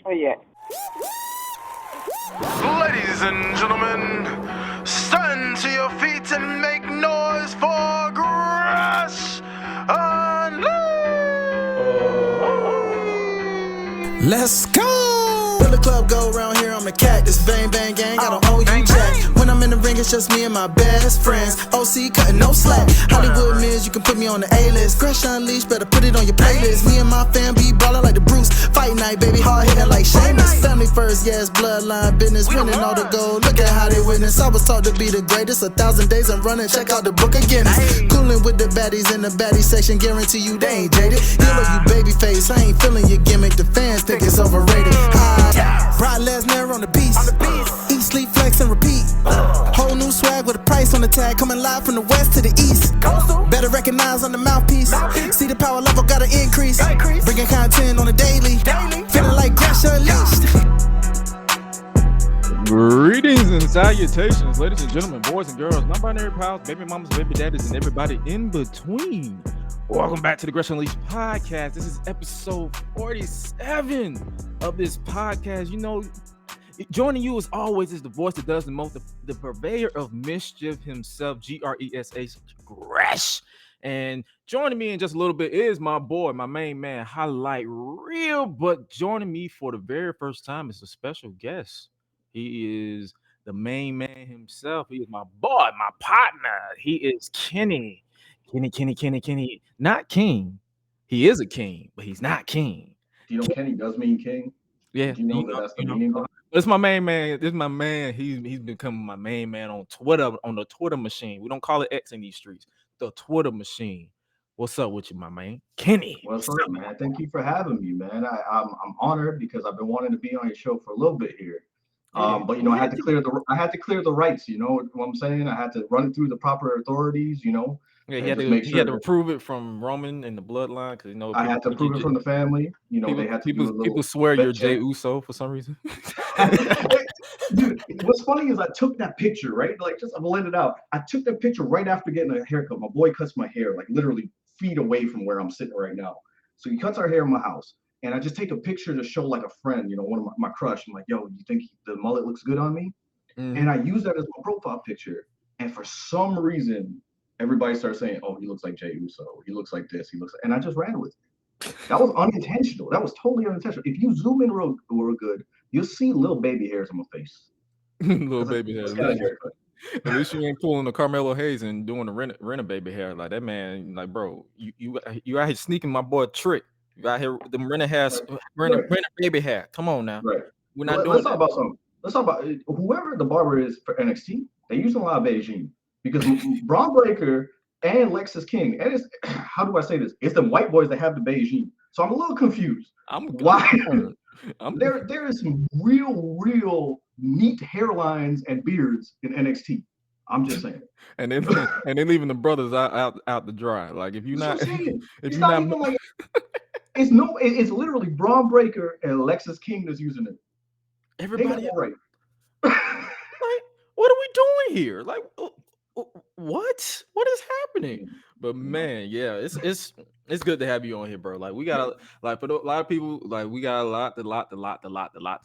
Oh, yeah. Ladies and gentlemen, stand to your feet and make noise for Gresh Unleashed! Let's go! When the club go around here, I'm the cactus. Bang, bang, gang, I don't owe you jack. When I'm in the ring, it's just me and my best friends. OC cutting no slack. Hollywood Miz, you can put me on the A-list. Gresh Unleashed, better put it on your playlist. Me and my fam be ballin' like the Bruce. Fight night, baby, hard hitting like Sheamus. Family first, yes, bloodline business. Winning all the gold, look at how they witness. I was taught to be the greatest. 1,000 days I'm running, check out the book of Guinness. Coolin' with the baddies in the baddie section. Guarantee you they ain't jaded. Heal you baby face, I ain't feeling your gimmick. The fans think it's overrated. Brock Lesnar on the beast. Eat, sleep, flex, and repeat. Whole new swag with a price on the tag. Coming live from the west to the east. Better recognize on the mouthpiece. See the power level gotta increase. Bringing content on a daily. Feeling like Gresh Unleashed. Greetings and salutations, ladies and gentlemen, boys and girls, non-binary pals, baby mamas, baby daddies, and everybody in between. Welcome back to the Gresh Unleashed podcast. This is episode 47 of this podcast. You know, joining you as always is the voice that does the most, the purveyor of mischief himself, Gresh, Gresh. And joining me in just a little bit is my boy, my main man, Hi-Lite Real. But joining me for the very first time is a special guest. He is the main man himself. He is my boy, my partner. He is Kenny. Kenny. Not king. He is a king, but he's not king. Do you know Kenny does mean king? Yeah. Do you know that's the meaning of it? It's my main man. This is my man. He's becoming my main man on Twitter, on the Twitter machine. We don't call it X in these streets. The Twitter machine. What's up with you, my man? Kenny. What's up, man? Thank you for having me, man. I'm honored because I've been wanting to be on your show for a little bit here. But you know, I had to clear the rights. You know what I'm saying? I had to run it through the proper authorities. You know. Yeah, he had to approve it from Roman and the bloodline because you know I had to prove it from the family. You know, they had to people swear you're Jey Uso for some reason. Dude, what's funny is I took that picture, right? Like, just I'll blend it out. I took that picture right after getting a haircut. My boy cuts my hair like literally feet away from where I'm sitting right now. So he cuts our hair in my house. And I just take a picture to show like a friend, you know, one of my crush. I'm like, yo, you think the mullet looks good on me? Mm-hmm. And I use that as my profile picture. And for some reason, everybody starts saying, oh, he looks like Jey Uso. He looks like this. He looks like, and I just ran with it. That was unintentional. That was totally unintentional. If you zoom in real good, you'll see little baby hairs on my face. Little baby hairs. At least you ain't pulling the Carmelo Hayes and doing the rent a baby hair like that, man. Like, bro, you out here sneaking my boy Trick. You out here them rent a baby hair. Come on now. Right. We're not doing. Let's talk about something. Let's talk about whoever the barber is for NXT. They use a lot of Beijing because Braun Breaker and Lexus King, and it's, how do I say this? It's the white boys that have the Beijing. So I'm a little confused. Why? There is some real neat hairlines and beards in NXT. I'm just saying. And then leaving the brothers out to dry. Like if you're not, it's not even like it's literally Braun Breaker and Lexus King that's using it. Everybody right. Like, what are we doing here? Like, what is happening? But man, yeah, it's good to have you on here, bro. Like we got for a lot of people, like we got a lot to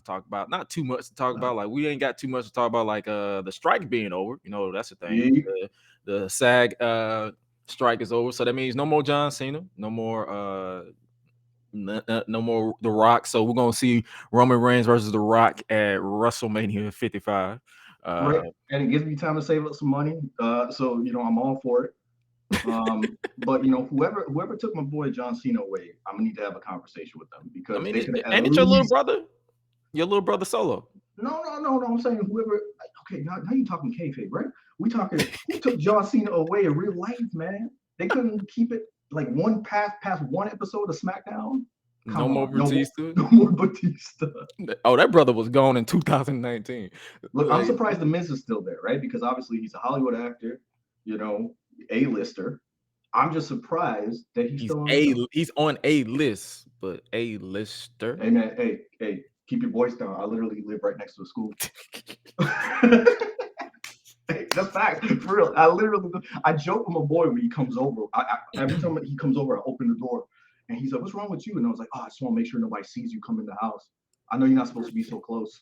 talk about. Not too much to talk about. Like we ain't got too much to talk about. Like the strike being over, you know, that's the thing. Yeah. The SAG strike is over, so that means no more John Cena, no more The Rock. So we're gonna see Roman Reigns versus The Rock at WrestleMania 55. Right, and it gives me time to save up some money. So you know, I'm all for it. But you know, whoever took my boy John Cena away, I'm gonna need to have a conversation with them because and it's your little brother Solo. No. I'm saying whoever. Okay, now you talking kayfabe, right? We talking who took John Cena away in real life, man. They couldn't keep it like one past one episode of SmackDown. No more Batista. No more Batista. Oh, that brother was gone in 2019. Look, I'm surprised The Miz is still there, right? Because obviously he's a Hollywood actor, you know, A-lister. I'm just surprised that he's still on. He's on a list, but A-lister. Hey man, hey, keep your voice down. I literally live right next to a school. Hey, that's fact, for real. I joke with my boy when he comes over. Every time he comes over, I open the door. And he's like, what's wrong with you? And I was like, oh, I just want to make sure nobody sees you come in the house. I know you're not supposed to be so close.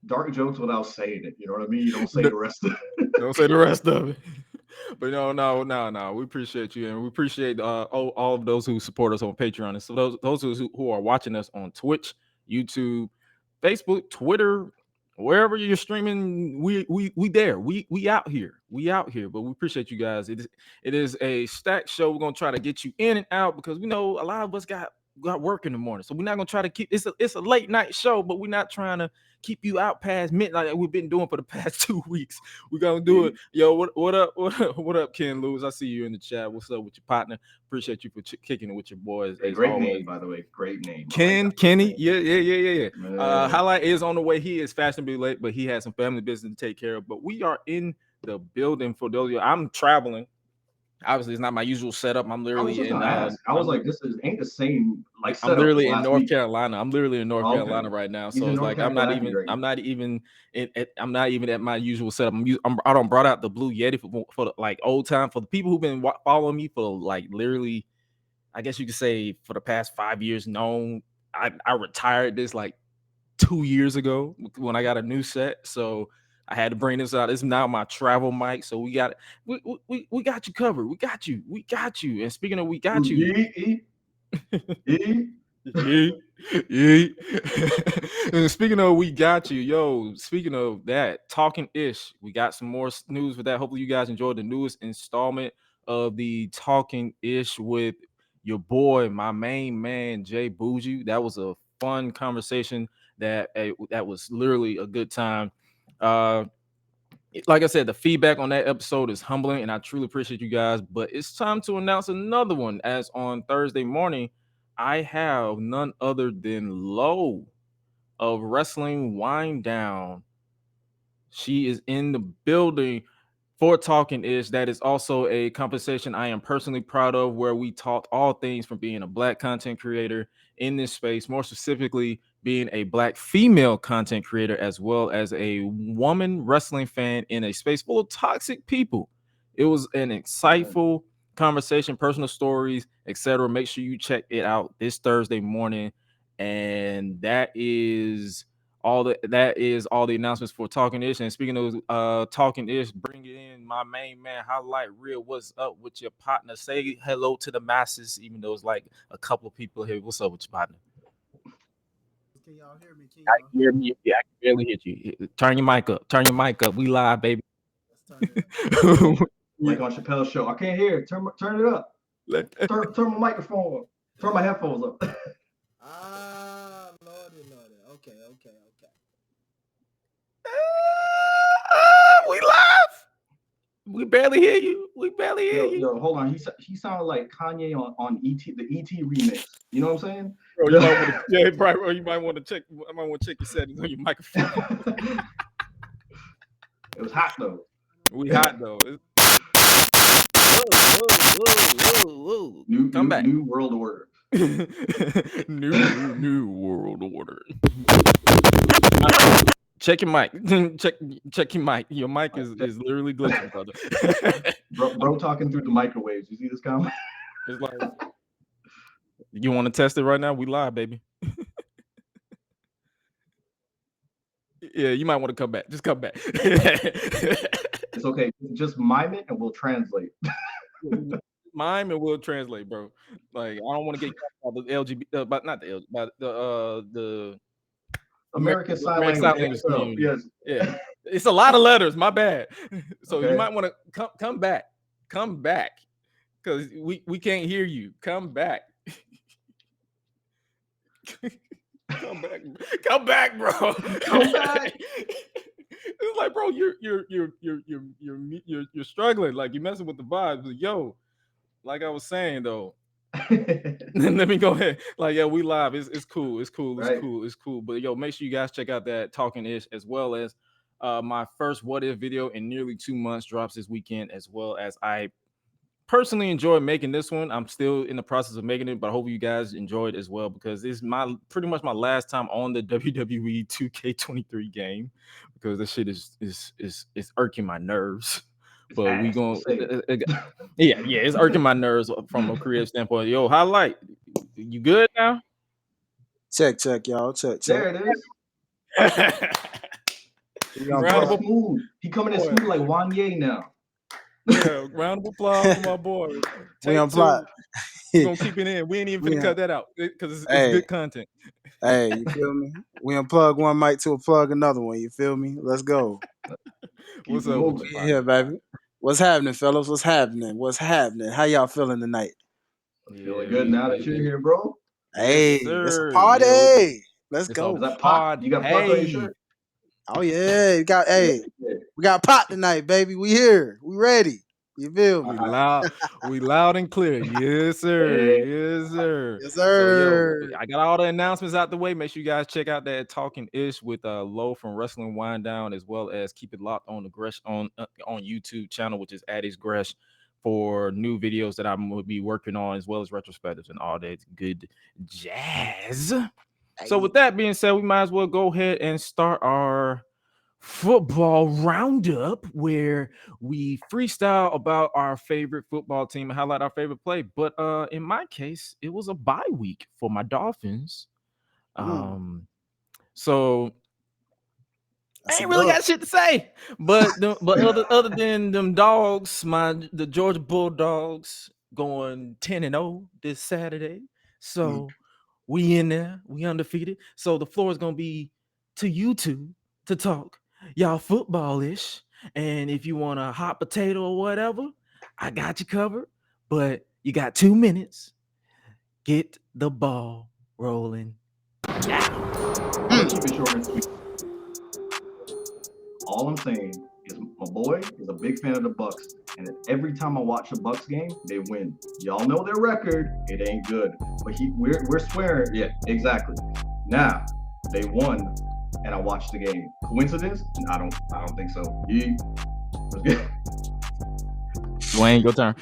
Dark jokes without saying it. You know what I mean? You don't say the rest of it. Don't say the rest of it. But no. We appreciate you, and we appreciate all of those who support us on Patreon. And so those who are watching us on Twitch, YouTube, Facebook, Twitter, wherever you're streaming, we there. We out here. We out here. But we appreciate you guys. It is a stacked show. We're gonna try to get you in and out because we know a lot of us got work in the morning. So we're not gonna try to keep it's a late night show, but we're not trying to keep you out past midnight like we've been doing for the past 2 weeks. We're gonna do it. Yo, what up, Ken Lewis? I see you in the chat. What's up with your partner? Appreciate you for kicking it with your boys. Hey, great name, by the way. Great name. Kenny. Yeah. Hi-Lite is on the way. He is fashionably late, but he has some family business to take care of. But we are in the building for those of you. I'm traveling. Obviously, it's not my usual setup. I'm literally I was like, this ain't the same. Like, I'm literally in North Carolina. I'm literally in North Carolina right now. So it's like I'm not even at my usual setup. I don't brought out the Blue Yeti for the, like old time for the people who've been following me for like literally, I guess you could say for the past 5 years. I retired this like 2 years ago when I got a new set. So I had to bring this out. This is now my travel mic. So we got you covered. We got you. And speaking of we got you. And speaking of we got you, yo, speaking of that, talking ish, we got some more news for that. Hopefully you guys enjoyed the newest installment of the talking ish with your boy, my main man, Jay Bougie. That was a fun conversation that was literally a good time. Like I said, the feedback on that episode is humbling, and I truly appreciate you guys. But it's time to announce another one. As on Thursday morning, I have none other than Lo of Wrestling Wind Down. She is in the building for Talking Ish. That is also a conversation I am personally proud of, where we talk all things from being a Black content creator in this space, more specifically being a Black female content creator, as well as a woman wrestling fan in a space full of toxic people. It was an insightful conversation, personal stories, etc. Make sure you check it out this Thursday morning. And that is all the announcements for Talking Ish. And speaking of Talking Ish, bring it in my main man, Hi-Lite. Rhea, what's up with your partner? Say hello to the masses, even though it's like a couple of people here. What's up with your partner? Can y'all hear me? I can hear me. Yeah, I can barely hear you. Turn your mic up. We live, baby. Like on Chappelle's show. I can't hear it. Turn it up. Turn my microphone up. Turn my headphones up. Lordy. Okay. We live. We barely hear you. Yo, hold on. He sounded like Kanye on ET, the ET remix. You know what I'm saying? Bro, you might want to check. I might want to check your settings on your microphone. It was hot though. We hot though. Whoa. Come back. New world order. New world order. Check your mic. Check your mic. Your mic is literally glitching, brother. bro talking through the microwaves. You see this comment? It's like, you want to test it right now? We live, baby. Yeah, you might want to come back. Just come back. It's okay. Just mime it and we'll translate. Mime and we'll translate, bro. Like, I don't want to get the LGBT, but not the LGBT, but the American Sign Language community. Yes. Yeah. It's a lot of letters. My bad. So you might want to come back. Come back. Because we can't hear you. Come back. Come back, bro. Come back. It's like, bro, you're struggling. Like, you're messing with the vibes. But yo, like I was saying though. Let me go ahead. Like, yeah, we live. It's cool. It's cool. But yo, make sure you guys check out that Talking Ish, as well as my first What If video in nearly 2 months drops this weekend, as well as I personally enjoyed making this one. I'm still in the process of making it, but I hope you guys enjoyed as well, because it's pretty much my last time on the WWE 2K23 game, because this shit is irking my nerves. But we ass, going say it. yeah, it's irking my nerves from a creative standpoint. Yo, Hi-Lite, you good now? Check, y'all. Check. There it is. We He's on Round coming of plug. smooth. He coming in applause. smooth like Wanye now. Yeah, round of applause for my boy. We Take on plug. 2. We're gonna keep it in. We ain't even finna We cut that out because it's Hey, good content. you feel me? We unplug one mic to plug another one. You feel me? Let's go. Keep What's it up with you, moving. We here, partner? baby. What's happening, fellas? What's happening? How y'all feeling tonight? Feeling Yeah, good now that you're here, bro. yes, Hey, it's a sir. Yeah, party. Let's it's a Is go. that pot? pod. You got pot on your Hey, shirt? Oh yeah, Yeah. Yeah. we got pot tonight, baby. We here. We ready. You feel we me? loud, we loud and clear. Yes, sir. Hey, Yes, sir. Yes, So, yo, sir. I got all the announcements out the way. Make sure you guys check out that Talking Ish with Low from Wrestling Wind Down, as well as keep it locked on the Gresh on YouTube channel, which is Gresh, for new videos that I'm gonna be working on, as well as retrospectives and all that good jazz. So, with that being said, we might as well go ahead and start our football roundup where we freestyle about our favorite football team and highlight our favorite play. But in my case, it was a bye week for my Dolphins. Mm, So I that's a ain't really dub. got shit to say. But other than them dogs, the Georgia Bulldogs going 10-0 this Saturday. Mm. So we in there, we undefeated. So the floor is gonna be to you two to talk y'all football-ish. And if you want a hot potato or whatever, I got you covered. But you got 2 minutes. Get the ball rolling now. I'm gonna keep it short and sweet. All I'm saying is my boy is a big fan of the Bucks, and every time I watch a Bucks game, they win. Y'all know their record; it ain't good. But we're swearing. Yeah, exactly. Now they won, and I watched the game. Coincidence? I don't think so. Let's get- Dwayne, your turn.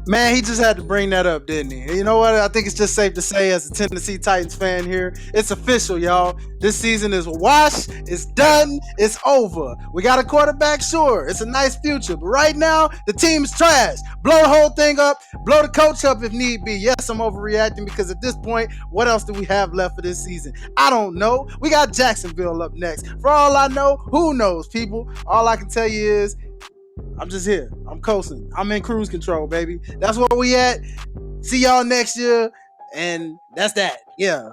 Man, he just had to bring that up, didn't he? You know what? I think it's just safe to say, as a Tennessee Titans fan here, it's official, y'all. This season is a wash. It's done. It's over. We got a quarterback, sure. It's a nice future. But right now, the team's trash. Blow the whole thing up. Blow the coach up if need be. Yes, I'm overreacting because at this point, what else do we have left for this season? I don't know. We got Jacksonville up next. For all I know, who knows, people? All I can tell you is, I'm just here. I'm coasting. I'm in cruise control, baby. That's where we at. See y'all next year. And that's that. Yeah.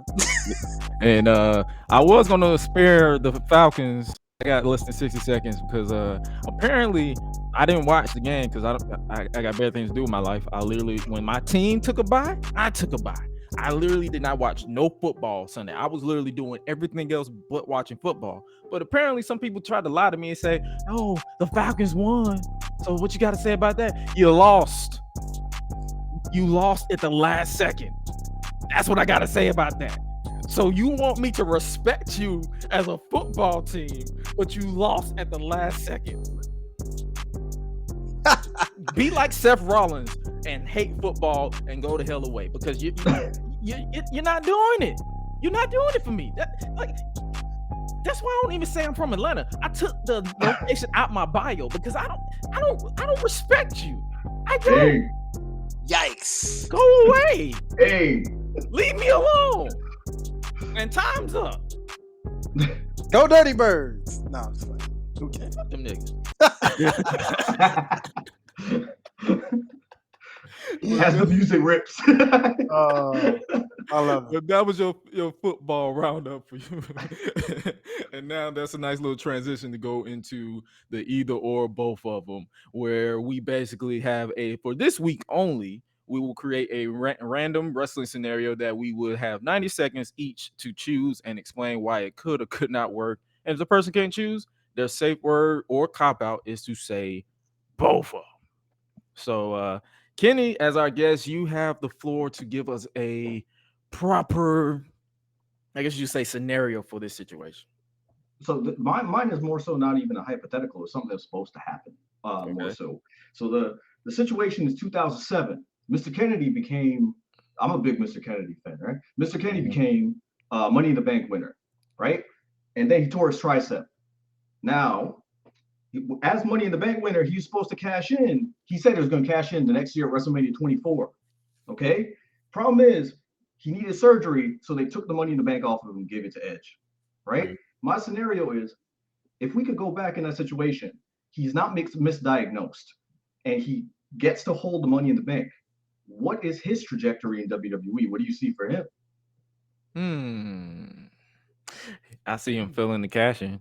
And I was gonna spare the Falcons. I got less than 60 seconds because apparently I didn't watch the game because I got better things to do in my life. I literally, when my team took a bye, I took a bye. I literally did not watch no football Sunday. I was literally doing everything else but watching football. But apparently some people tried to lie to me and say, "Oh, the Falcons won." So what you got to say about that? You lost. You lost at the last second. That's what I got to say about that. So you want me to respect you as a football team, but you lost at the last second. Be like Seth Rollins and hate football and go the hell away because you're not doing it. You're not doing it for me. That's why I don't even say I'm from Atlanta. I took the location out my bio because I don't respect you. I don't. Hey, Yikes. Go away. hey. Leave me alone. And time's up. Go Dirty Birds. No, I'm just playing. Okay. Fuck them niggas. As the music rips. I love it. But that was your football roundup for you. And now that's a nice little transition to go into the either or both of them, where we basically have for this week only, we will create a random wrestling scenario that we would have 90 seconds each to choose and explain why it could or could not work. And if the person can't choose, their safe word or cop out is to say both of them. So, Kenny, as our guest, you have the floor to give us a proper, I guess you say, scenario for this situation. So mine is more so not even a hypothetical. It's something that's supposed to happen. More so. So the situation is 2007. Mr. Kennedy became. I'm a big Mr. Kennedy fan, right? Mr. Kennedy became Money in the Bank winner, right? And then he tore his tricep. Now As Money in the Bank winner, he's supposed to cash in. He said he was going to cash in the next year at WrestleMania 24. Okay. Problem is, he needed surgery, so they took the Money in the Bank off of him and gave it to Edge. Right. My scenario is, if we could go back in that situation, he's not misdiagnosed, and he gets to hold the Money in the Bank. What is his trajectory in WWE? What do you see for him? I see him filling the cash in.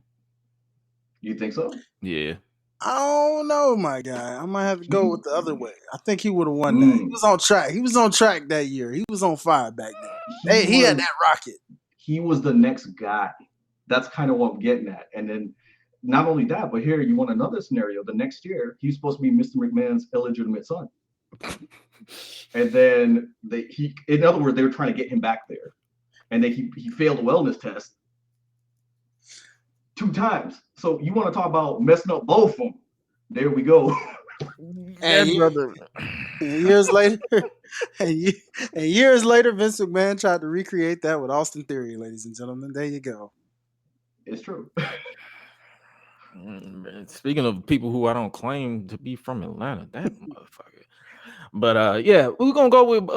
You think so? Yeah. I don't know, my guy. I might have to go with the other way. I think he would have won that. He was on track. He was on track that year. He was on fire back then. He had that rocket. He was the next guy. That's kind of what I'm getting at. And then not only that, but here you want another scenario. The next year, he's supposed to be Mr. McMahon's illegitimate son. And then in other words, they were trying to get him back there. And then he failed a wellness test 2 times. So you want to talk about messing up both of them? There we go. And years later, and years later, Vince McMahon tried to recreate that with Austin Theory, ladies and gentlemen. There you go. It's true. Speaking of people who I don't claim to be from Atlanta, that motherfucker. But yeah, we're gonna go with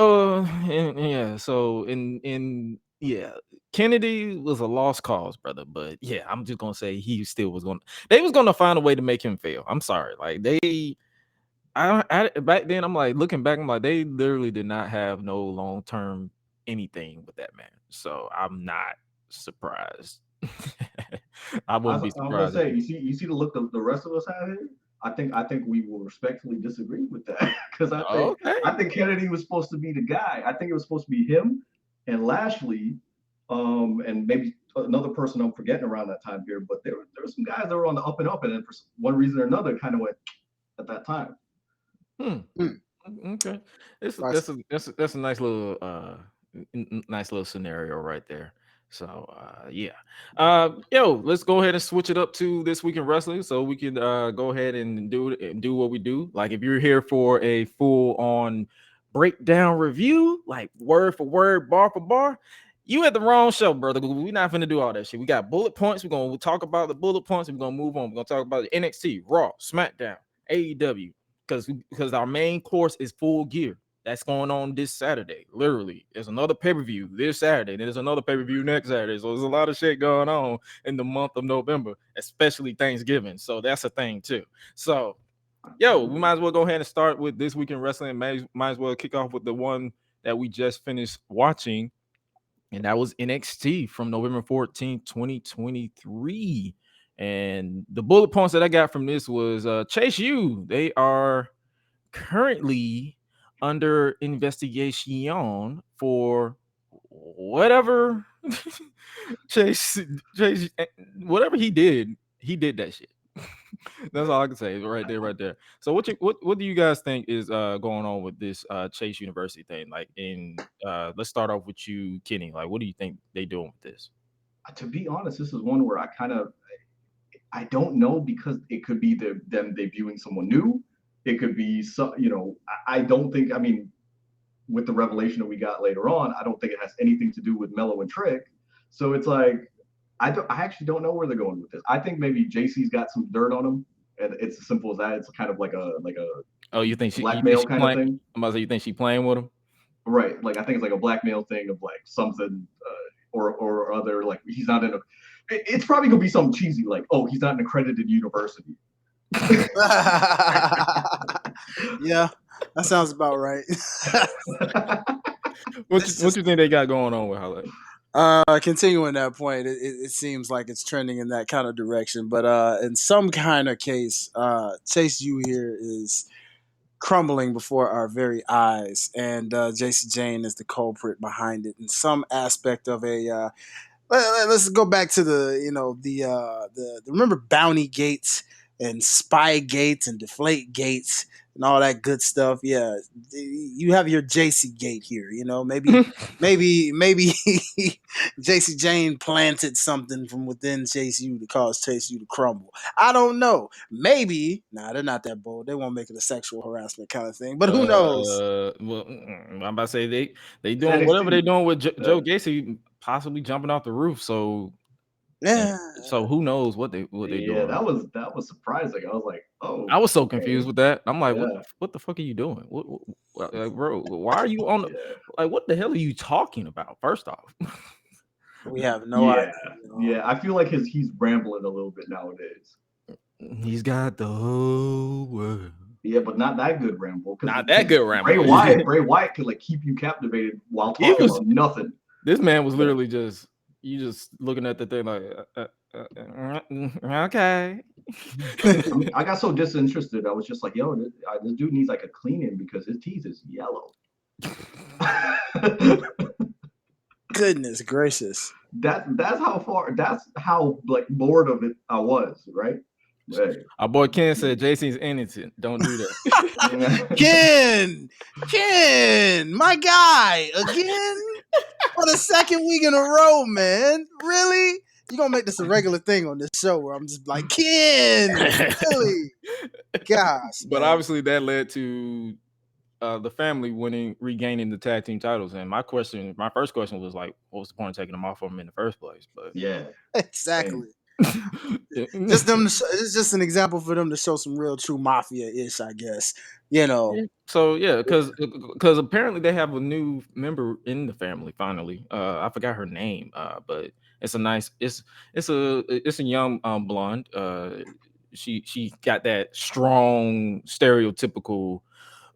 Kennedy was a lost cause, brother. But yeah, I'm just gonna say he still was they was gonna find a way to make him fail. I'm sorry, like I back then, I'm like looking back, I'm like, they literally did not have no long-term anything with that man. So I'm not surprised. I wouldn't be surprised. I'm gonna say, you see the look the rest of us have here. I think we will respectfully disagree with that, because I think Kennedy was supposed to be the guy. I think it was supposed to be him and Lashley, and maybe another person I'm forgetting around that time period. But there were some guys that were on the up and up, and then for one reason or another, kind of went at that time. Okay, that's a nice little scenario right there. So yeah, let's go ahead and switch it up to This Week in Wrestling, so we can go ahead and do what we do. Like, if you're here for a full on breakdown review, like word for word, bar for bar, you at the wrong show, brother. We're not finna do all that shit. We got bullet points. We're gonna talk about the bullet points, and we're gonna move on. We're gonna talk about the NXT, Raw, SmackDown, AEW, because our main course is Full Gear. That's going on this Saturday. Literally, there's another pay-per-view this Saturday. There's another pay-per-view next Saturday. So there's a lot of shit going on in the month of November, especially Thanksgiving. So that's a thing too. So, we might as well go ahead and start with This Week in Wrestling. Might as well kick off with the one that we just finished watching, and that was NXT from November 14th, 2023. And the bullet points that I got from this was Chase U. They are currently under investigation for whatever Chase whatever he did that shit. That's all I can say right there. So what do you guys think is going on with this Chase University thing? Like, let's start off with you, Kenny. Like, what do you think they doing with this? To be honest, this is one where I don't know, because it could be them debuting someone new. It could be I don't think, with the revelation that we got later on, I don't think it has anything to do with Mello and Trick. So it's like, I actually don't know where they're going with this. I think maybe JC's got some dirt on him, and it's as simple as that. It's kind of like a oh, you think blackmail kind of thing? I'm about to say, you think she playing with him? Right. Like, I think it's like a blackmail thing of like something or other. Like, he's not in a. It's probably gonna be something cheesy, like, oh, he's not an accredited university. Yeah, that sounds about right. What you think they got going on with Hi-Lite? Continuing that point, it seems like it's trending in that kind of direction. But in some kind of case, Chase U here is crumbling before our very eyes, and JC Jane is the culprit behind it in some aspect of a. Let's go back to the remember Bounty Gates and Spy Gates and Deflate Gates and all that good stuff. Yeah, you have your JC Gate here. Maybe JC Jane planted something from within Chase U to cause Chase U to crumble. I don't know. Maybe. They're not that bold. They won't make it a sexual harassment kind of thing. But who knows? Well, I'm about to say they doing whatever they're doing with Joe Gacy, possibly jumping off the roof. So Yeah. So who knows what they Yeah, doing? that was surprising. I was like, oh, I was so okay. confused with that. I'm like, Yeah, what the fuck are you doing? Like, bro, why are you on? yeah, Like, what the hell are you talking about? First off, We have no yeah, idea. yeah. I feel like he's rambling a little bit nowadays. he's got the whole world. Yeah, but not that good ramble. Not that good Bray ramble. Bray Wyatt could like keep you captivated while He talking was. about nothing. This man was literally just looking at the thing like, okay. I got so disinterested. I was just like, yo, this dude needs like a cleaning because his teeth is yellow. Goodness gracious. That's how like bored of it I was, right? Hey. Our boy Ken said JC's innocent. Don't do that. Ken, my guy, again for the second week in a row, man. Really? You gonna make this a regular thing on this show where I'm just like, Ken, really? Gosh. But man. obviously that led to the family regaining the tag team titles. And my first question was like, what was the point of taking them off of them in the first place? But Yeah, exactly. It's just an example for them to show some real true mafia-ish, I guess. You know. So yeah, because apparently they have a new member in the family finally. I forgot her name, but it's a nice it's a young blonde. She got that strong stereotypical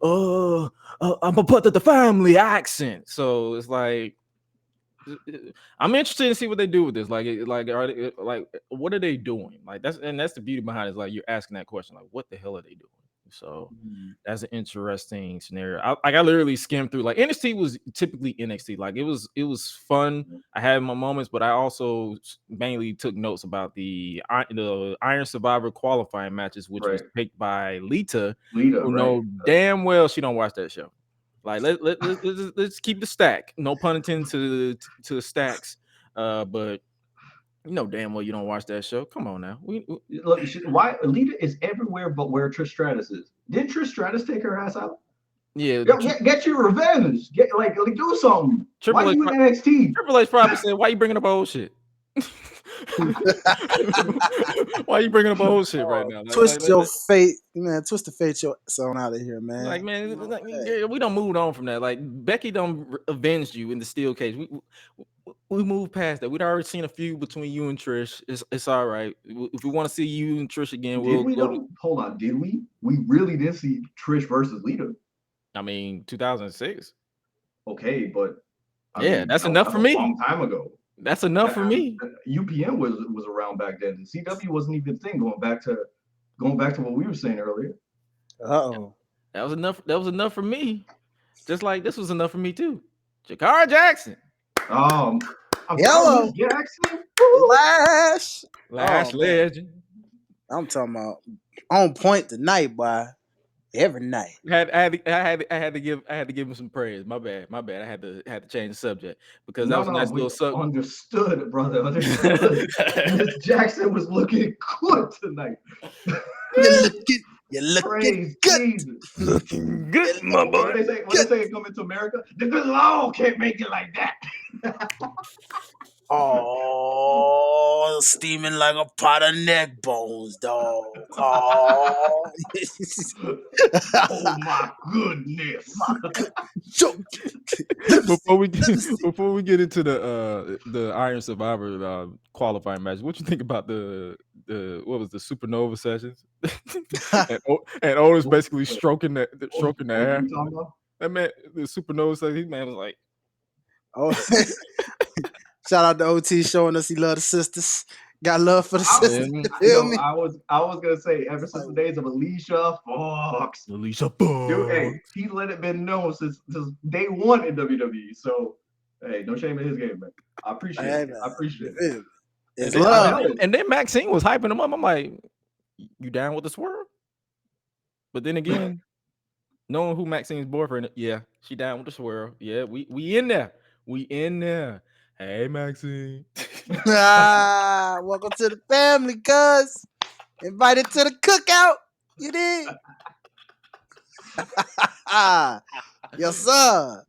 I'm gonna put the family accent. So it's like I'm interested to see what they do with this. Like are they, like what are they doing? Like that's the beauty behind it. Is like you're asking that question, like what the hell are they doing? So that's an interesting scenario. I literally skimmed through. Like NXT was typically NXT. Like it was fun. I had my moments, but I also mainly took notes about the Iron Survivor qualifying matches, which was picked by Lita, who know damn well she don't watch that show. Like let's keep the stack. No pun intended to the stacks. But you know damn well you don't watch that show. Come on now. Look, why Lita is everywhere but where Trish Stratus is. Did Trish Stratus take her ass out? Yeah. Get your revenge. Get like do something. Why you in NXT? Triple H probably said, "Why you bringing up old shit? Why you bringing up old shit right now? Twist your fate, man. Twist the fate your son out of here, man. Like, man, we don't move on from that. Like, Becky don't avenged you in the steel cage. We moved past that. We'd already seen a feud between you and Trish. It's all right. If we want to see you and Trish again, hold on. Did we? We really did see Trish versus Lita. I mean, 2006. Okay, but I mean, that's enough for me. A long time ago. That's enough for me. UPN was around back then. CW wasn't even a thing. Going back to what we were saying earlier. Uh-oh. That was enough. That was enough for me. Just like this was enough for me too. Jakara Jackson. Yellow Jackson. Lash legend. I'm talking about on point tonight, boy. Every night. I had to give him some praise. My bad. I had to change the subject because that was a nice little subject. Understood, brother. Understood. Miss Jackson was looking good tonight. You're looking good. Looking good, my boy. What they say coming to America? The good Lord can't make it like that. Oh, steaming like a pot of neck bones, dog. Oh, oh my goodness. Before we get into the Iron Survivor qualifying match, what you think about the what was the Supernova sessions? and Otis basically stroking the air. That man, the Supernova session, his man was like, oh. Shout out to OT showing us he loved the sisters. Got love for the sisters. Feel me? I was gonna say ever since the days of Alicia Fox. Dude, hey, he let it been known since day one in WWE. So hey, no shame in his game, man. I appreciate it. I appreciate it. It's love. And then Maxine was hyping him up. I'm like, you down with the swerve? But then again, knowing who Maxine's boyfriend, yeah, she down with the swerve. Yeah, we in there. We in there. Hey, Maxine. Welcome to the family, cuz. Invited to the cookout. You did. Yes, sir.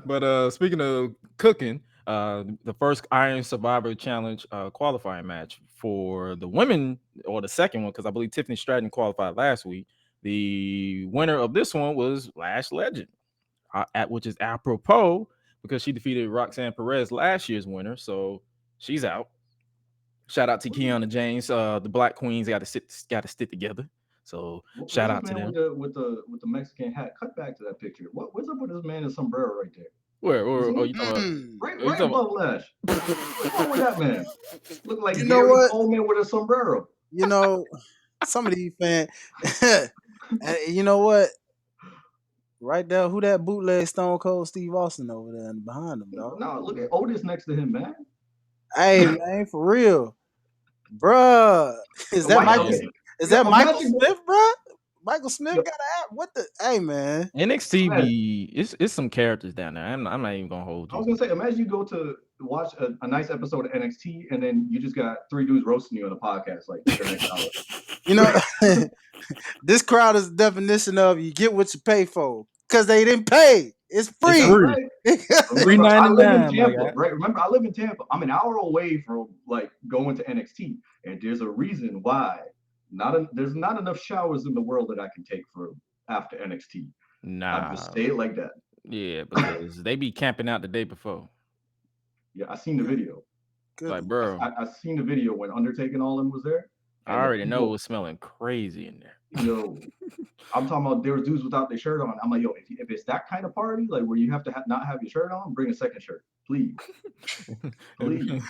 But speaking of cooking, the first Iron Survivor Challenge qualifying match for the women, or the second one, because I believe Tiffany Stratton qualified last week. The winner of this one was Lash Legend, which is apropos because she defeated Roxanne Perez, last year's winner, so she's out. Shout out to Kiana James, the Black Queens got to stick together. So shout out to them. With the Mexican hat. Cut back to that picture. What's up with this man in sombrero right there? Where? Or you talking about? Right above Lash. What's wrong with that man? Look like Gary Coleman with a sombrero. Some of these fans. You know what? Right there, who that bootleg Stone Cold Steve Austin over there behind him, dog? No, look at Otis next to him, man. Hey, man, for real, bruh. Is that Michael Smith, bruh? Michael Smith got an app. What the? Hey, man. NXT, it's some characters down there. I'm not even gonna hold you. I was gonna say, imagine you go to watch a nice episode of NXT, and then you just got 3 dudes roasting you on a podcast like the next hour. This crowd is the definition of you get what you pay for, because they didn't pay. It's free. $3.99. Right? Remember, I live in Tampa. I'm an hour away from like going to NXT, and there's a reason why. There's not enough showers in the world that I can take for after NXT. Nah, I just say it like that. Yeah, because they be camping out the day before. Yeah, I seen the video. Good. Like, bro, I seen the video when Undertaker and all them was there. I already know it was smelling crazy in there. Yo, I'm talking about there was dudes without their shirt on. I'm like, yo, if it's that kind of party, like where you have to not have your shirt on, bring a second shirt, please. Please.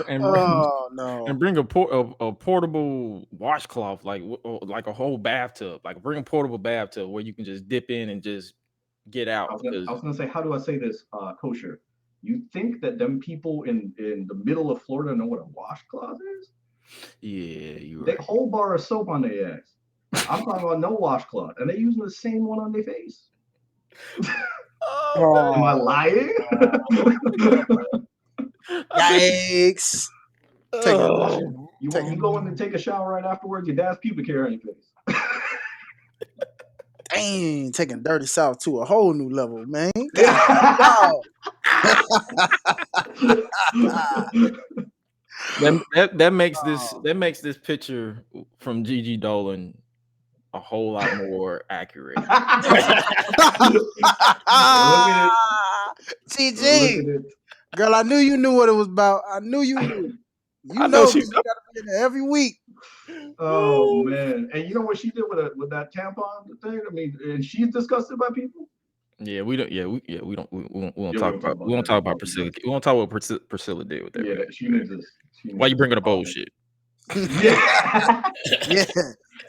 And bring a portable washcloth, like a whole bathtub. Like bring a portable bathtub where you can just dip in and just get out. I was gonna say, how do I say this kosher? You think that them people in the middle of Florida know what a washcloth is? Yeah, you right. They whole bar of soap on their ass. I'm talking about no washcloth, and they using the same one on their face. Am I lying? Yikes! You go in and take a shower right afterwards. Your dad's pubic hair on your face. Dang, taking Dirty South to a whole new level, man. That makes this picture from Gigi Dolan a whole lot more accurate. GG, girl, I knew you knew what it was about. I knew you knew. You know she got to be in there every week. Oh man! And you know what she did with that tampon thing? I mean, and she's disgusted by people. Yeah, we don't. We won't talk about Priscilla. We won't talk about what Priscilla did with that. Yeah, she needs this. Why you bringing up bullshit? Yeah.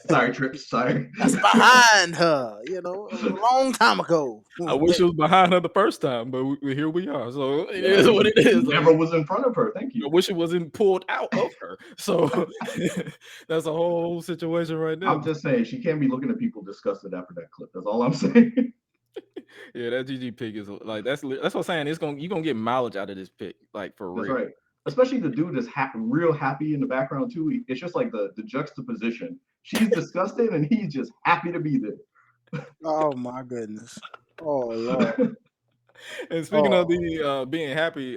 Sorry, Trips. Sorry. That's behind her. A long time ago. I wish it was behind her the first time, but here we are. So it is what it is. Never was in front of her. Thank you. I wish it wasn't pulled out of her. So that's a whole situation right now. I'm just saying she can't be looking at people disgusted after that clip. That's all I'm saying. Yeah, that GG pick is like that's what I'm saying. You're gonna get mileage out of this pick, like for real. That's right. Especially the dude that's real happy in the background too. It's just like the juxtaposition. She's disgusted and he's just happy to be there. Oh my goodness. Oh Lord. And speaking of the being happy,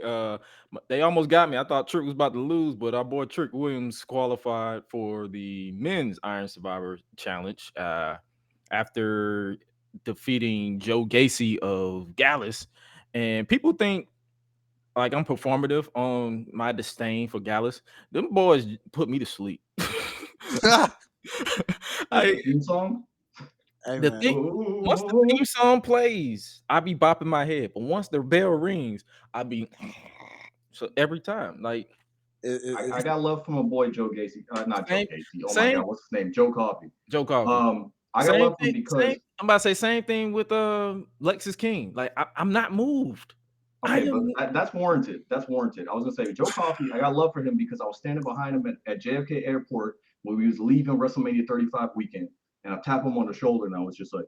they almost got me. I thought Trick was about to lose, but our boy Trick Williams qualified for the men's Iron Survivor Challenge after defeating Joe Gacy of Gallus. And people think like I'm performative on my disdain for Gallus. Them boys put me to sleep. Theme song? Once the theme song plays, I be bopping my head. But once the bell rings, I be so every time. Like I got love from a boy Joe Gacy. Not Joe Gacy. Oh my God, what's his name? Joe Coffey. I got love from because I'm about to say same thing with Lexus King. Like I'm not moved. Okay, but that's warranted. That's warranted. I was gonna say Joe Coffey. I got love for him because I was standing behind him at JFK Airport when we was leaving WrestleMania 35 weekend, and I tapped him on the shoulder, and I was just like,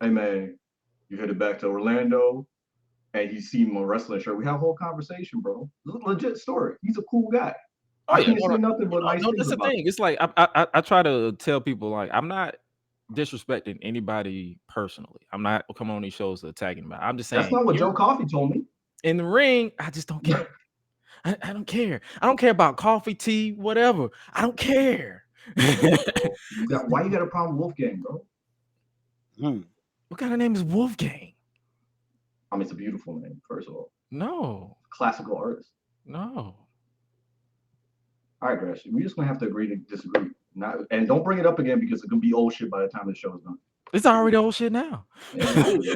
"Hey man, you headed back to Orlando?" And he seen my wrestling shirt. We had a whole conversation, bro. Legit story. He's a cool guy. I can't say nothing but nice things that's the about thing. him. It's like I try to tell people like I'm not disrespecting anybody personally. I'm not coming on these shows to attack anybody. I'm just saying that's not what Joe Coffey told me. In the ring, I just don't care. I don't care. I don't care about coffee, tea, whatever. I don't care. Why you got a problem with Wolfgang, bro? What kind of name is Wolfgang? I mean, it's a beautiful name, first of all. No. Classical artist. No. All right, Gresh, we just gonna have to agree to disagree. And don't bring it up again because it's gonna be old shit by the time the show is done. It's already old shit now. Exactly.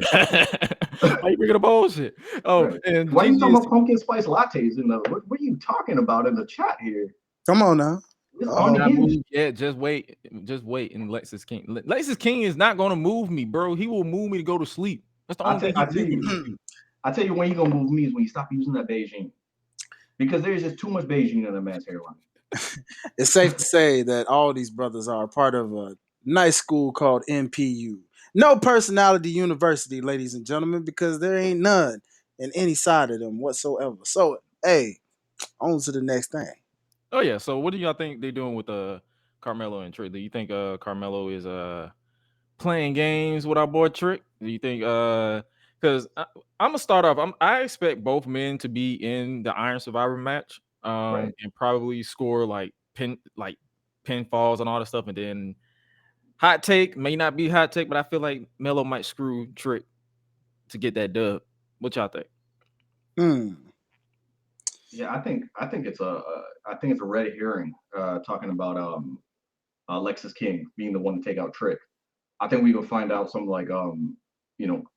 Why you bringing up old shit? Oh, right. and why are you talking about pumpkin spice lattes in the? What are you talking about in the chat here? Come on now. It's unhinged. Yeah, just wait. And Lexus King. Lexus King is not gonna move me, bro. He will move me to go to sleep. That's the only thing. I tell you when you gonna move me is when you stop using that Beijing, because there's just too much Beijing in that man's hairline. It's safe to say that all these brothers are part of a nice school called NPU. No personality university, ladies and gentlemen, because there ain't none in any side of them whatsoever. So, hey, on to the next thing. Oh yeah. So what do y'all think they're doing with Carmelo and Trick? Do you think Carmelo is playing games with our boy Trick? Do you think because I'm gonna start off. I expect both men to be in the Iron Survivor match, Right. and probably score like pinfalls and all that stuff. And then hot take may not be hot take, but I feel like Melo might screw Trick to get that dub. What y'all think? Yeah, I think it's a red herring talking about Lexus King being the one to take out Trick. I think we will find out something like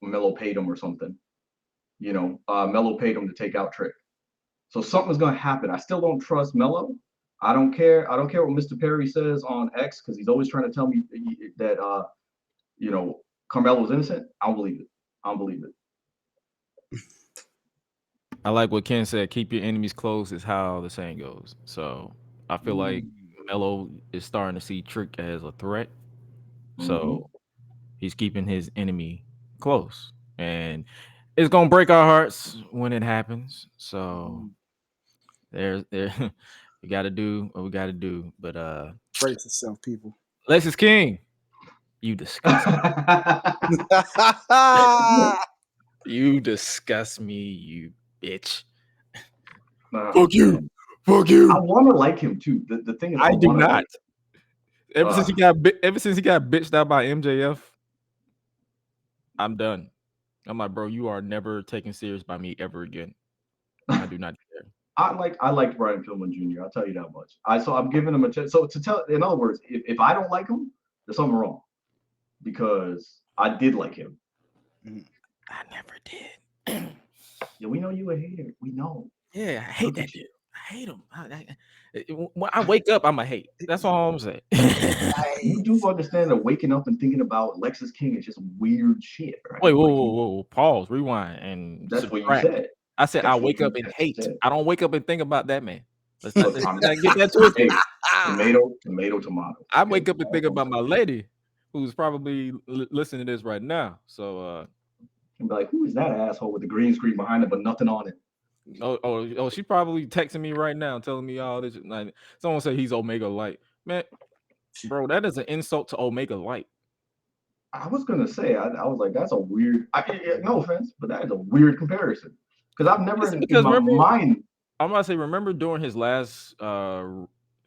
Melo paid him or something. Melo paid him to take out Trick. So something's gonna happen. I still don't trust Melo. I don't care what Mr. Perry says on X because he's always trying to tell me that Carmelo's innocent. I don't believe it. I like what Ken said. Keep your enemies close is how the saying goes. So I feel like Melo is starting to see Trick as a threat. So he's keeping his enemy close, and it's gonna break our hearts when it happens. So there, we got to do what we got to do. But brace yourself, people. Lexus King, you disgust me. You disgust me, you bitch. Fuck you. Fuck you. I want to like him too. The thing is, I do not. Ever since he got bitched out by MJF, I'm done. I'm like, bro, you are never taken serious by me ever again. I do not care. I liked Brian Pillman Jr. I'll tell you that much. I'm giving him a chance. So in other words, if I don't like him, there's something wrong, because I did like him. I never did. Yeah, we know you a hater. We know. Yeah, I hate that dude. I hate him. When I wake up, I'm a hate. That's all I'm saying. You do understand that waking up and thinking about Lexus King is just weird shit, right? Wait, whoa. Pause, rewind, and that's subtract. What you said. I said I wake up and hate. I don't wake up and think about that man. Let's not get that twisted. Tomato. I wake up and think about my lady, who's probably listening to this right now. So and be like, who is that asshole with the green screen behind it but nothing on it? Oh, she probably texting me right now telling me all this. Like, someone said he's Omega Light. Man, bro, that is an insult to Omega Light. I was gonna say, I was like, that's a weird. No offense, but that is a weird comparison, because I've never in my mind. I'm gonna say, remember during his last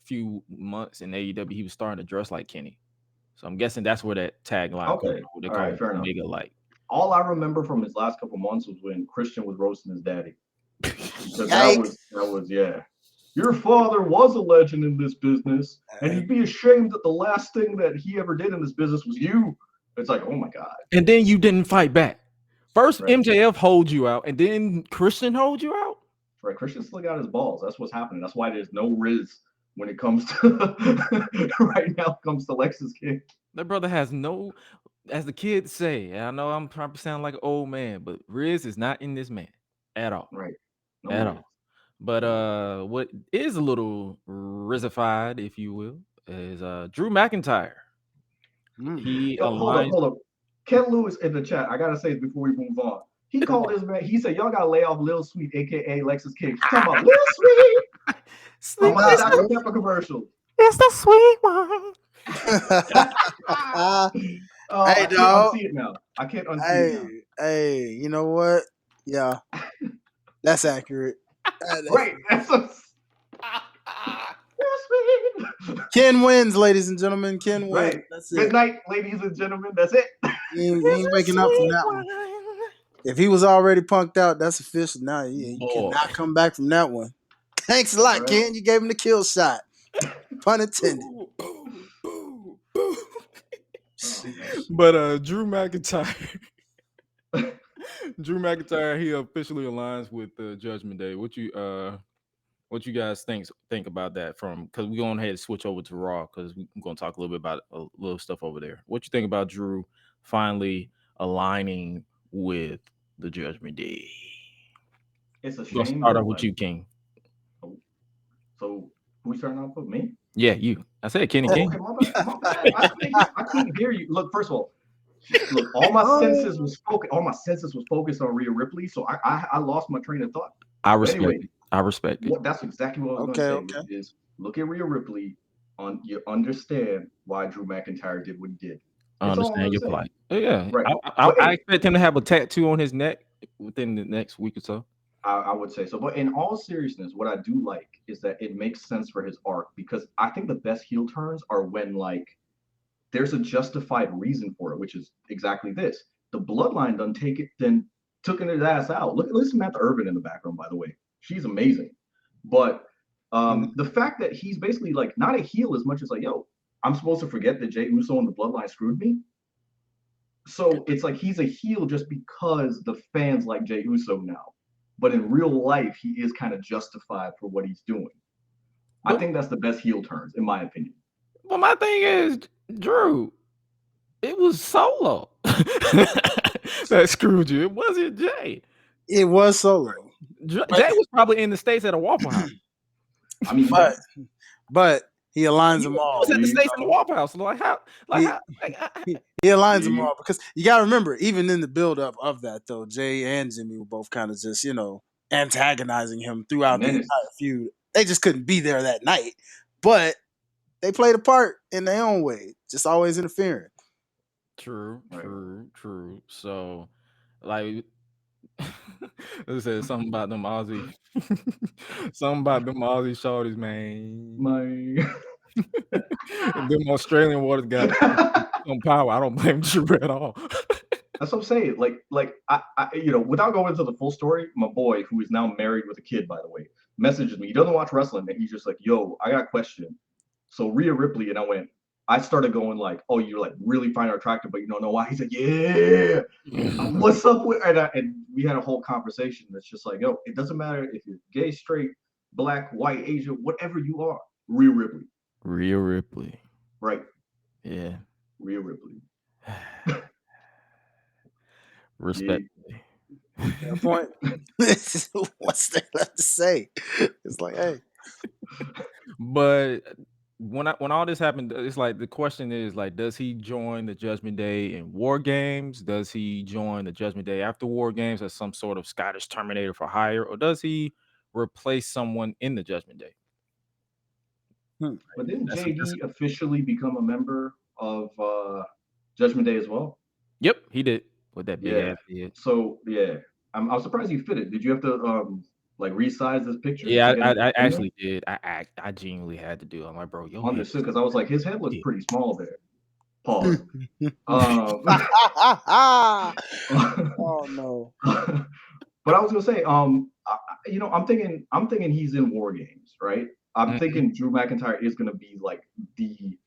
few months in AEW, he was starting to dress like Kenny. So I'm guessing that's where that tagline comes from. They call it Omega Light. All I remember from his last couple months was when Christian was roasting his daddy. that was yeah. Your father was a legend in this business, and he'd be ashamed that the last thing that he ever did in this business was you. It's like, oh my god. And then you didn't fight back. First, MJF holds you out, and then Christian holds you out. Right, Christian still got his balls. That's what's happening. That's why there's no Riz when it comes to right now. It comes to Lexus King. That brother has no, as the kids say. I know I'm trying to sound like an old man, but Riz is not in this man at all. Right. No at all. But what is a little Rizified, if you will, is Drew McIntyre. Hold up. Ken Lewis in the chat. I gotta say this before we move on. He called this man. He said, "Y'all gotta lay off Lil Sweet, aka Lexus King." He's talking about Lil Sweet. I'm gonna start with a commercial. It's the sweet one. Hey, dog. I can't unsee it now. Hey, you know what? Yeah. That's accurate. Right. That's a. Ken wins, ladies and gentlemen. Ken wins. Right. That's it. Good night, ladies and gentlemen. That's it. He ain't waking up from that one. If he was already punked out, that's official. Now he cannot come back from that one. Thanks a lot, Right. Ken. You gave him the kill shot. Pun intended. But Drew McIntyre, he officially aligns with Judgment Day. What you guys think about that? Because we're going ahead and switch over to Raw because we're going to talk a little bit about a little stuff over there. What you think about Drew finally aligning with the Judgment Day? It's a We'll shame. start off with you, King. So who starting off with me? Yeah, you. I said Kenny Oh, King. okay, my bad. I couldn't hear you. Look, first of all, all my senses was focused on Rhea Ripley, so I lost my train of thought. I respect it. That's exactly what I was going to say. Is look at Rhea Ripley. You understand why Drew McIntyre did what he did. I understand your plight. Yeah, right. I expect him to have a tattoo on his neck within the next week or so. I would say so. But in all seriousness, what I do like is that it makes sense for his arc, because I think the best heel turns are when like there's a justified reason for it, which is exactly this. The bloodline took his ass out. Listen to Samantha Irvin in the background, by the way. She's amazing. But the fact that he's basically like not a heel as much as like, yo, I'm supposed to forget that Jey Uso and the bloodline screwed me. So it's like he's a heel just because the fans like Jey Uso now. But in real life, he is kind of justified for what he's doing. I think that's the best heel turns, in my opinion. Well, my thing is, Drew, it was Solo that screwed you. It wasn't Jay. It was Solo. Jay was probably in the States at a Waffle House. I mean, but he aligns them all. He was at the States in the Waffle House. He aligns them all, because you got to remember, even in the build-up of that, though, Jay and Jimmy were both kind of just, antagonizing him throughout the entire feud. They just couldn't be there that night, but they played a part in their own way, just always interfering. True. So, like, they said something about them Aussie, shorties, man. Them Australian waters got some power. I don't blame Drew at all. That's what I'm saying. Like I without going into the full story, my boy, who is now married with a kid, by the way, messages me. He doesn't watch wrestling, and he's just like, "Yo, I got a question." So Rhea Ripley, and I started going like, "Oh, you like really find her attractive, but you don't know why?" He's like, "Yeah, what's up with?" And we had a whole conversation that's just like, "Yo, it doesn't matter if you're gay, straight, black, white, Asian, whatever you are, Rhea Ripley." Rhea Ripley. Right. Yeah. Rhea Ripley. Respect. Fair point. What's there left to say? It's like, hey. But when all this happened, it's like the question is like, does he join the Judgment Day in War Games? Does he join the Judgment Day after War Games as some sort of Scottish Terminator for hire, or does he replace someone in the Judgment Day? But didn't JD officially become a member of Judgment Day as well? Yep, he did with that big ass head. So yeah, I'm surprised you fit it. Did you have to like resize this picture? Yeah, I actually did. I genuinely had to do it. I'm like, bro, yo, understood, because I was like, his head looks pretty small there. Pause. Oh no. But I was gonna say, I'm thinking he's in War Games, right? I'm thinking Drew McIntyre is gonna be like the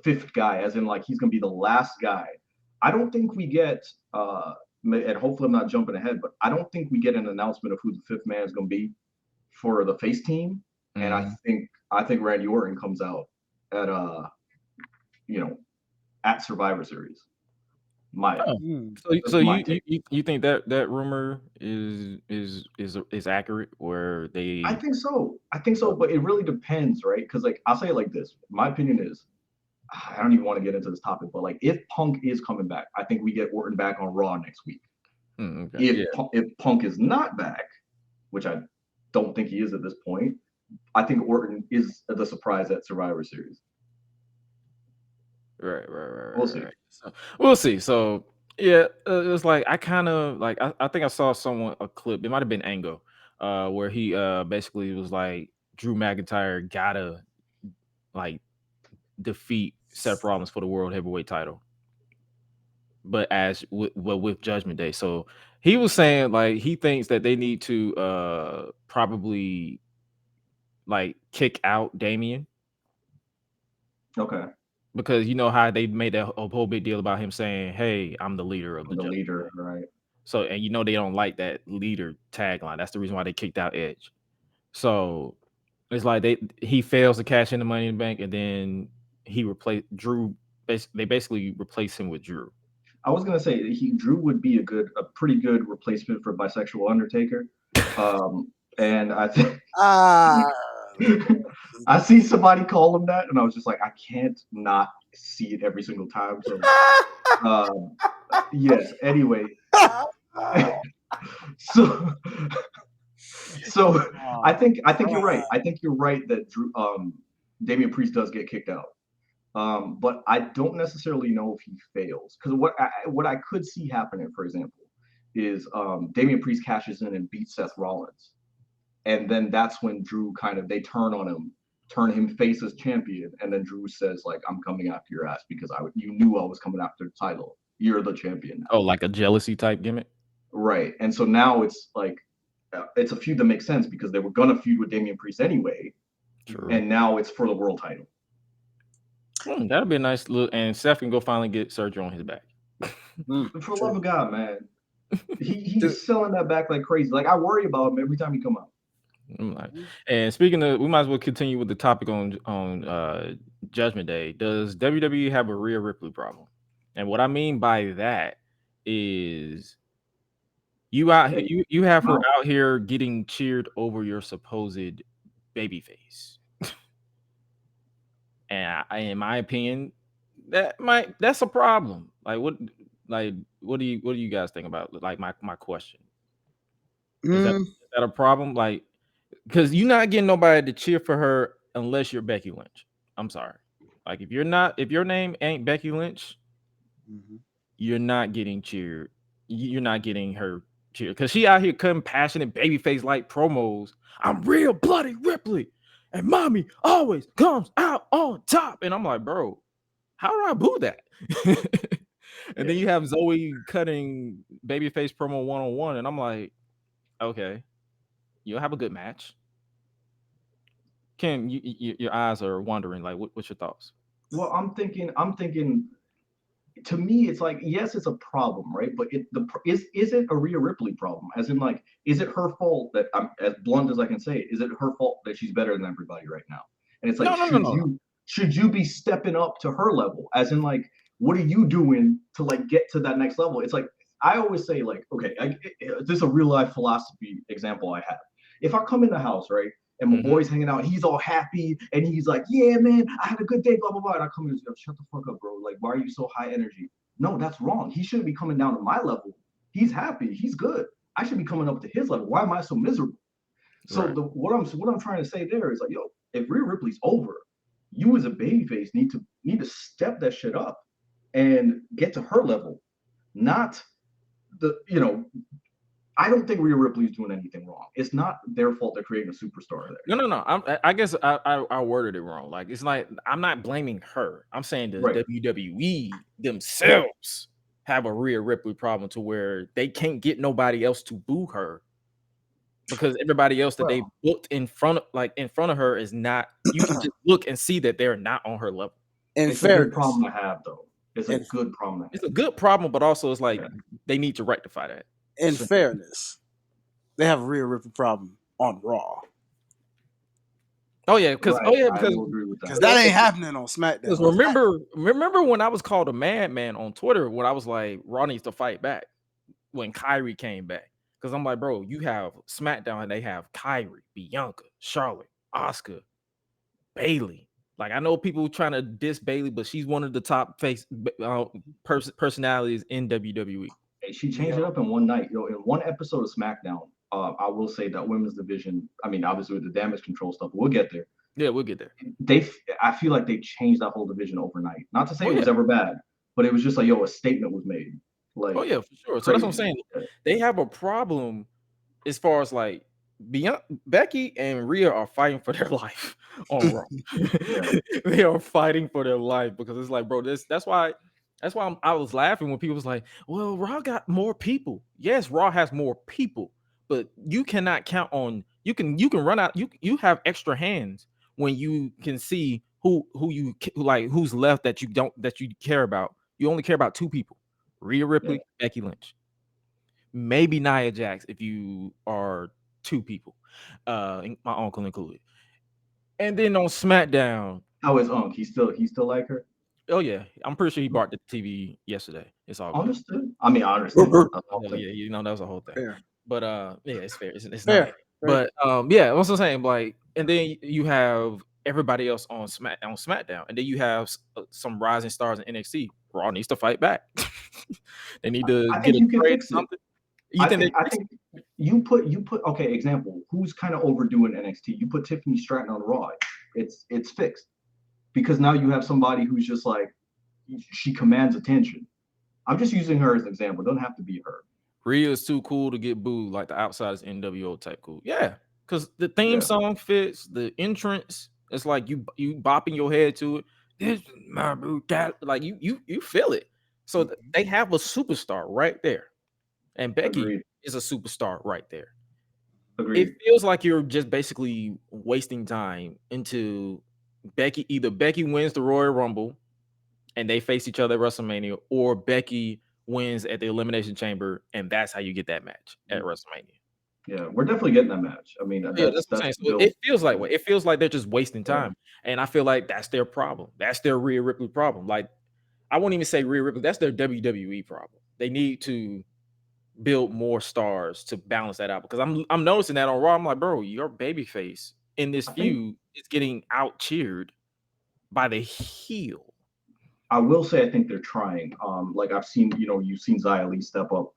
fifth guy, as in like he's gonna be the last guy. I don't think we get and hopefully I'm not jumping ahead, but I don't think we get an announcement of who the fifth man is gonna be for the face team. And I think Randy Orton comes out at at Survivor Series. So you think that rumor is accurate, where they? I think so, but it really depends, right? Because like I'll say it like this: my opinion is, I don't even want to get into this topic, but like if Punk is coming back, I think we get Orton back on Raw next week. Okay. If Punk is not back, which I don't think he is at this point, I think Orton is the surprise at Survivor Series. Right. We'll see. So, we'll see. So Yeah, it was like I kind of like I think I saw a clip. It might have been Angle, where he basically was like Drew McIntyre gotta like defeat Seth Rollins for the World Heavyweight title, but with Judgment Day. So he was saying like he thinks that they need to probably like kick out Damian Okay, because you know how they made a whole big deal about him saying, "Hey, I'm the leader of I'm the the Judgment leader, Day." right? So and you know they don't like that leader tagline. That's the reason why they kicked out Edge. So it's like he fails to cash in the Money in the Bank, and then he replaced Drew. They basically replace him with Drew. I was gonna say Drew would be a pretty good replacement for bisexual Undertaker. And I think Ah, I see somebody call him that, and I was just like, I can't not see it every single time. So, um, yes. Anyway, so so I think you're right. I think you're right that Damian Priest does get kicked out. But I don't necessarily know if he fails because what I could see happening, for example, is Damian Priest cashes in and beats Seth Rollins, and then that's when Drew kind of they turn him face as champion, and then Drew says like, "I'm coming after your ass because you knew I was coming after the title. You're the champion now." Oh, like a jealousy type gimmick. Right. And so now it's like it's a feud that makes sense because they were gonna feud with Damian Priest anyway, True. and now it's for the world title. That'll be a nice look, and Seth can go finally get surgery on his back. For the love of God, man. He is selling that back like crazy. Like I worry about him every time he come out. And speaking of, we might as well continue with the topic on Judgment Day. Does WWE have a Rhea Ripley problem? And what I mean by that is you have her out here getting cheered over your supposed babyface. And in my opinion, that's a problem. What do you guys think about like my question? Is that a problem? Like, because you're not getting nobody to cheer for her unless you're Becky Lynch. I'm sorry. Like if your name ain't Becky Lynch, you're not getting cheered. You're not getting her cheer because she out here cutting passionate babyface like promos. I'm real bloody Ripley, and mommy always comes out on top. And I'm like, bro, how do I boo that? And then you have Zoe cutting babyface promo 1-on-1, and I'm like, okay, you'll have a good match. Ken, your eyes are wandering. Like, what's your thoughts? Well, I'm thinking. To me, it's like yes, it's a problem, right? But is it a Rhea Ripley problem? As in, like, is it her fault that I'm as blunt as I can say? Is it her fault that she's better than everybody right now? And it's like, No. should you be stepping up to her level? As in, like, what are you doing to like get to that next level? It's like I always say, like, okay, this is a real life philosophy example I have. If I come in the house, right, and my boy's hanging out, he's all happy, and he's like, "Yeah, man, I had a good day, blah blah blah." And I come in and go, "Shut the fuck up, bro! Like, why are you so high energy?" No, that's wrong. He shouldn't be coming down to my level. He's happy, he's good. I should be coming up to his level. Why am I so miserable? So Right. what I'm trying to say there is like, yo, if Rhea Ripley's over, you as a babyface need to step that shit up and get to her level, not I don't think Rhea Ripley is doing anything wrong. It's not their fault they're creating a superstar there. No. I guess I worded it wrong. Like it's like I'm not blaming her. I'm saying the Right. WWE themselves have a Rhea Ripley problem to where they can't get nobody else to boo her because everybody else that they booked in front of her is not. You can just look and see that they're not on her level. It's a good problem to have, though. It's a good problem to have. It's a good problem, but also it's like they need to rectify that. In fairness, they have a Rhea Ripley problem on Raw. Oh yeah, because I will agree with that. Because that ain't happening on SmackDown. Because remember when I was called a madman on Twitter when I was like, Raw needs to fight back when Kyrie came back. Because I'm like, bro, you have SmackDown and they have Kyrie, Bianca, Charlotte, Asuka, Bayley. Like I know people trying to diss Bayley, but she's one of the top personalities in WWE. She changed it up in one night. In one episode of SmackDown, I will say that women's division, I mean, obviously with the damage control stuff, we'll get there. Yeah, we'll get there. I feel like they changed that whole division overnight. Not to say it was ever bad, but it was just like, a statement was made. Like, Oh yeah, for sure. So that's what I'm crazy. saying. They have a problem as far as like beyond Becky and Rhea are fighting for their life on Raw. Yeah. They are fighting for their life because it's like, bro, that's why I was laughing when people was like, well, Raw got more people. Yes, Raw has more people, but you cannot count on you can run out, you have extra hands when you can see who's left that you care about. You only care about two people. Rhea Yeah. Ripley, Becky Lynch. Maybe Nia Jax if you are two people, my uncle included. And then on SmackDown, How is Unk? He still like her? oh yeah, I'm pretty sure he bought the TV yesterday. It's all good. Understood. I mean, I understand. That's all I'm saying. Yeah, that was a whole thing. Fair, But yeah, it's fair. It's nice. fair. But yeah, I'm also saying like, and then you have everybody else on SmackDown, and then you have some rising stars in NXT. Raw needs to fight back. They need to I get think a you can trade or fix it. something. You think I think you put okay, example, who's kind of overdoing NXT? You put Tiffany Stratton on Raw. It's fixed. Because now you have somebody who's just like she commands attention. I'm just using her as an example. It doesn't have to be her. Rhea is too cool to get booed, like the Outsiders NWO type cool. Yeah, because the theme Yeah. song fits, the entrance. It's like you bopping your head to it. This is my brutality. Like you feel it. So they have a superstar right there, and Becky Agreed. is a superstar right there. Agreed. It feels like you're just basically wasting time into either Becky wins the Royal Rumble and they face each other at WrestleMania, or Becky wins at the Elimination Chamber, and that's how you get that match at WrestleMania. Yeah, we're definitely getting that match. I mean, Yeah, that's what I'm saying. So built. it feels like way. It feels like they're just wasting Yeah. time, and I feel like that's their problem. That's their Rhea Ripley problem. Like I won't even say Rhea Ripley. That's their WWE problem. They need to build more stars to balance that out because I'm noticing that on Raw. I'm like, bro, your babyface in this I think feud is getting out cheered by the heel. I will say I think they're trying. Like I've seen, you've seen Xia Li step up.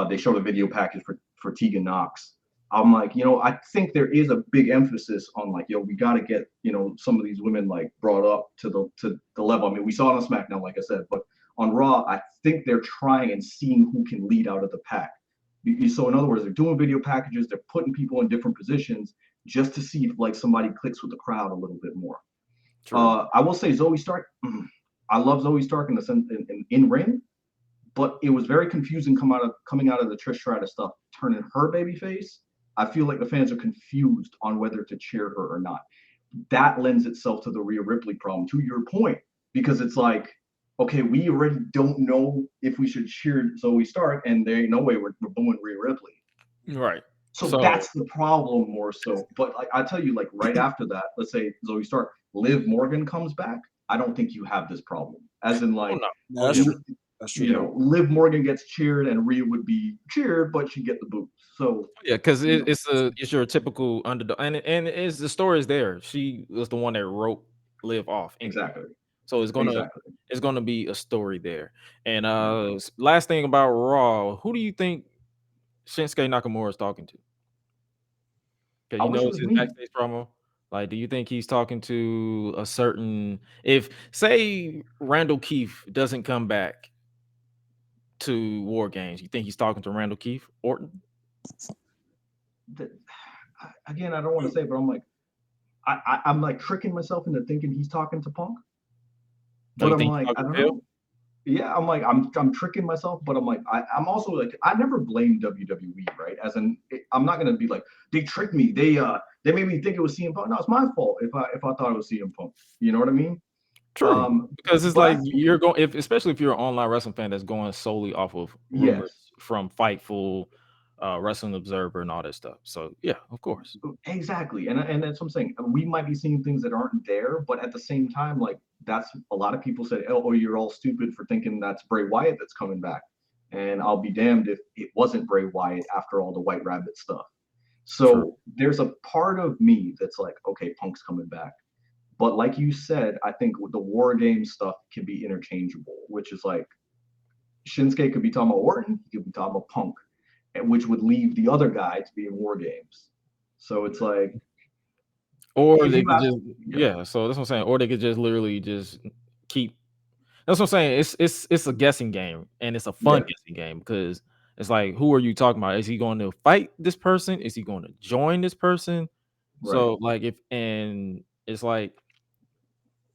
They showed a video package for Tegan Knox. I'm like, I think there is a big emphasis on like, we got to get, some of these women like brought up to the level. I mean, we saw it on SmackDown, like I said, but on Raw, I think they're trying and seeing who can lead out of the pack. So in other words, they're doing video packages, they're putting people in different positions just to see if like somebody clicks with the crowd a little bit more. I will say Zoe Stark. I love Zoe Stark in the sense in ring, but it was very confusing coming out of the Trish Stratus stuff, turning her baby face. I feel like the fans are confused on whether to cheer her or not. That lends itself to the Rhea Ripley problem, to your point, because it's like, okay, we already don't know if we should cheer Zoe Stark, and there ain't no way we're booing Rhea Ripley. Right. So that's the problem more so. But like I tell you, like right after that, let's say Zoe Stark, Liv Morgan comes back. I don't think you have this problem. As in like, That's true. That's true. Liv Morgan gets cheered and Rhea would be cheered, but she'd get the boot. So yeah, because it's your typical underdog, and it's the story is there. She was the one that wrote Liv off. Exactly. So it's gonna be a story there. And last thing about Raw, who do you think Shinsuke Nakamura is talking to? Because I wish it was his me. backstage promo. Like, do you think he's talking to a certain? If say Randall Keefe doesn't come back to War Games, you think he's talking to Randall Keefe, Orton? Again, I don't want to say, but I'm like, I'm like tricking myself into thinking he's talking to Punk. But I'm like, I don't know. Yeah, I'm like, I'm tricking myself, but I'm like, I'm also like, I never blame WWE, right? As in, I'm not gonna be like, they tricked me. They made me think it was CM Punk. No, it's my fault if I thought it was CM Punk. You know what I mean? True. Because it's like you're going, especially if you're an online wrestling fan that's going solely off of rumors from Fightful, Wrestling Observer, and all that stuff. So yeah, of course. Exactly, and that's what I'm saying. We might be seeing things that aren't there, but at the same time, like that's a lot of people said, "Oh, you're all stupid for thinking that's Bray Wyatt that's coming back," and I'll be damned if it wasn't Bray Wyatt after all the White Rabbit stuff. So there's a part of me that's like, okay, Punk's coming back. But like you said, I think the War Games stuff can be interchangeable, which is like Shinsuke could be talking about Orton, he could be talking about Punk, which would leave the other guy to be in War Games. So it's like, or they could just so that's what I'm saying. Or they could just literally just keep. That's what I'm saying. It's a guessing game, and it's a fun guessing game because it's like, who are you talking about? Is he going to fight this person? Is he going to join this person? Right. So like it's like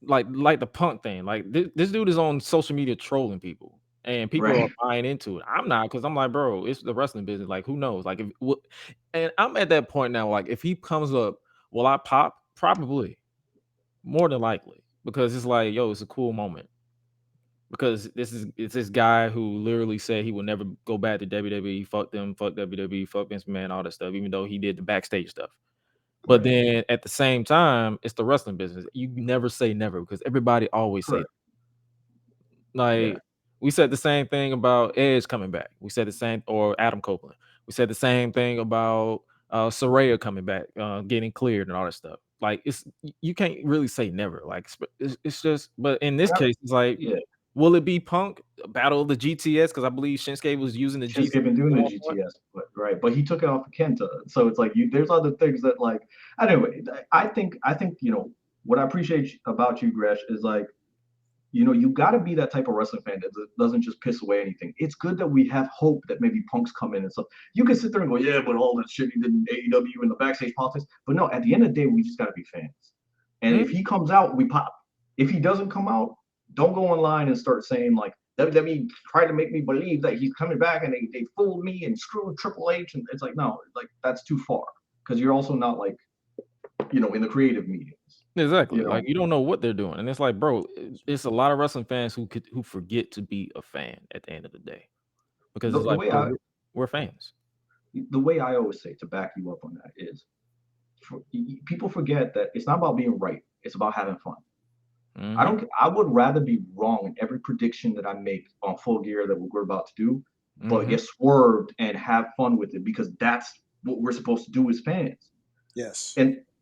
the Punk thing. Like this dude is on social media trolling people, and people are Right. buying into it. I'm not, because I'm like, bro, it's the wrestling business. Like, who knows? Like, and I'm at that point now. Like, if he comes up, will I pop? Probably, more than likely, because it's like, yo, it's a cool moment. Because it's this guy who literally said he would never go back to WWE. Fuck them, fuck WWE, fuck Vince McMahon, all that stuff. Even though he did the backstage stuff. But Right. then at the same time, it's the wrestling business. You never say never, because everybody always say, Correct. like, we said the same thing about Edge coming back. We said the same, or Adam Copeland. We said the same thing about Saraya coming back, getting cleared and all that stuff. Like, you can't really say never. Like, it's just, but in this case, it's like, Yeah. will it be Punk Battle of the GTS? Because I believe Shinsuke was using the GTS. Shinsuke been doing the GTS, but he took it off of Kenta. So it's like there's other things that, like, anyway. I think what I appreciate about you, Gresh, is like, you got to be that type of wrestling fan that doesn't just piss away anything. It's good that we have hope that maybe Punk's come in and stuff. You can sit there and go, yeah, but all that shit he did in AEW and the backstage politics. But no, at the end of the day, we just got to be fans. And if he comes out, we pop. If he doesn't come out, don't go online and start saying like, WWE tried to make me believe that he's coming back and they fooled me and screwed Triple H. And it's like, no, like, that's too far, because you're also not like, in the creative meetings. Exactly. Like, you don't know what they're doing. And it's like, bro, it's a lot of wrestling fans who forget to be a fan at the end of the day. Because it's like, bro, we're fans. The way I always say, to back you up on that, is people forget that it's not about being right. It's about having fun. I would rather be wrong in every prediction that I make on Full Gear that we're about to do, but get swerved and have fun with it, because that's what we're supposed to do as fans. Yes.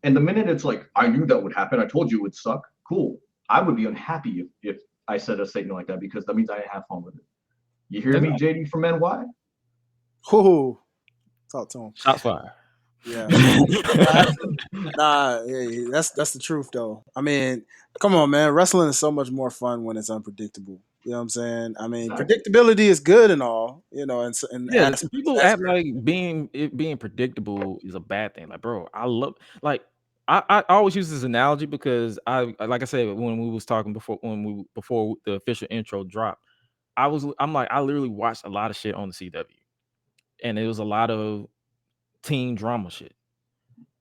And the minute it's like, I knew that would happen, I told you it would suck, cool. I would be unhappy if I said a statement like that, because that means I didn't have fun with it. You hear me, JD from NY? Whoo. Talk to him. Shots fired. Yeah. That's the truth though. I mean, come on, man. Wrestling is so much more fun when it's unpredictable. You know what I'm saying? I mean, predictability is good and all, and yeah, people act like being predictable is a bad thing. Like, bro, I love, like, I always use this analogy because like I said, when we was talking before the official intro dropped, I'm like, I literally watched a lot of shit on the CW, and it was a lot of teen drama shit.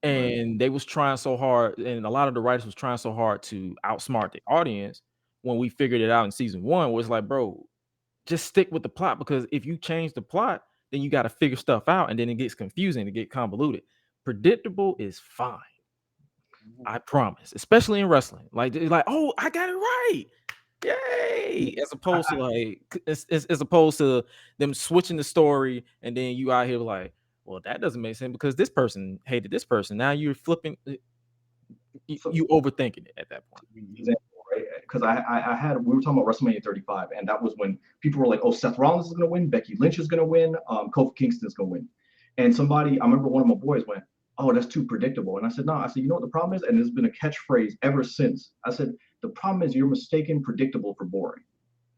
And they was trying so hard, and a lot of the writers was trying so hard to outsmart the audience. When we figured it out in season 1, was like, bro, just stick with the plot, because if you change the plot, then you got to figure stuff out, and then it gets confusing, it get convoluted. Predictable is fine, I promise, especially in wrestling. Like, oh, I got it right, yay! As opposed to like, as opposed to them switching the story, and then you out here like, well, that doesn't make sense because this person hated this person. Now you're flipping, you overthinking it at that point. Example, right? Because we were talking about WrestleMania 35, and that was when people were like, oh, Seth Rollins is going to win, Becky Lynch is going to win, Kofi Kingston's going to win. And I remember one of my boys went, oh, that's too predictable. And I said, no, you know what the problem is? And there's been a catchphrase ever since. I said, the problem is you're mistaking predictable for boring.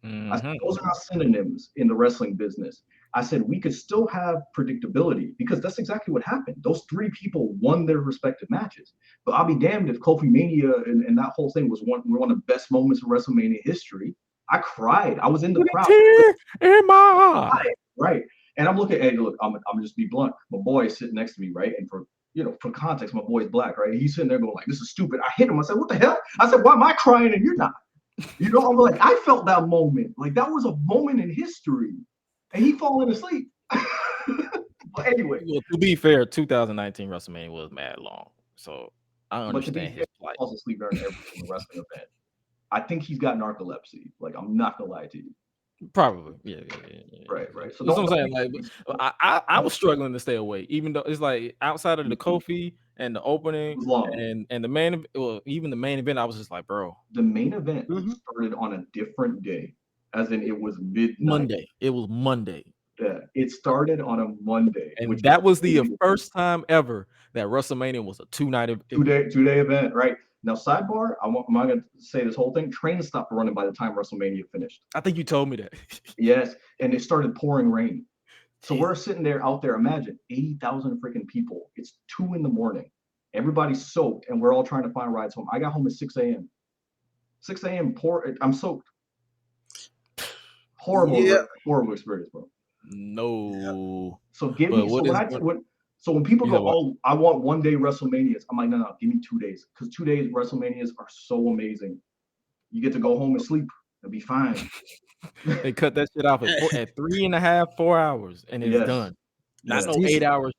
I said, those are not synonyms in the wrestling business. I said, we could still have predictability, because that's exactly what happened. Those 3 people won their respective matches. But I'll be damned if Kofi Mania and that whole thing was one of the best moments of WrestleMania history. I cried. I was in the crowd. Tear in my eye. Right. And I'm looking, hey, look, I'm just be blunt. My boy is sitting next to me, right? And for context, my boy's black, right? He's sitting there going like, this is stupid. I hit him. I said, what the hell? I said, why am I crying and you're not? I'm like, I felt that moment. Like, that was a moment in history. And he falling asleep. But anyway. Well, to be fair, 2019 WrestleMania was mad long. So I understand his plight. He falls asleep during every single wrestling event. I think he's got narcolepsy. Like, I'm not going to lie to you. Probably. Yeah. Right. So that's what I'm saying. Like, I was struggling to stay awake, even though it's like outside of the Kofi and the opening and the main, well, even the main event, I was just like, bro. The main event started on a different day, as in it was midnight. Monday. It was Monday. Yeah, it started on a Monday, and that was the first time ever that WrestleMania was a 2-night event. Two-day event, right? Now, sidebar, I'm not going to say this whole thing. Trains stopped running by the time WrestleMania finished. I think you told me that. Yes, and it started pouring rain. So we're sitting there out there. Imagine 80,000 freaking people. It's 2 a.m. Everybody's soaked, and we're all trying to find rides home. I got home at 6 a.m. 6 a.m. I'm soaked. Horrible experience, bro. No. So give But me what is when people You go, know what? oh, I want 1 day WrestleManias. I'm like, no, give me 2 days because 2 days WrestleManias are so amazing. You get to go home and sleep and be fine. They cut that shit off at 3.5, 4 hours, and it's Yes, done. Not yes. no 8 hours.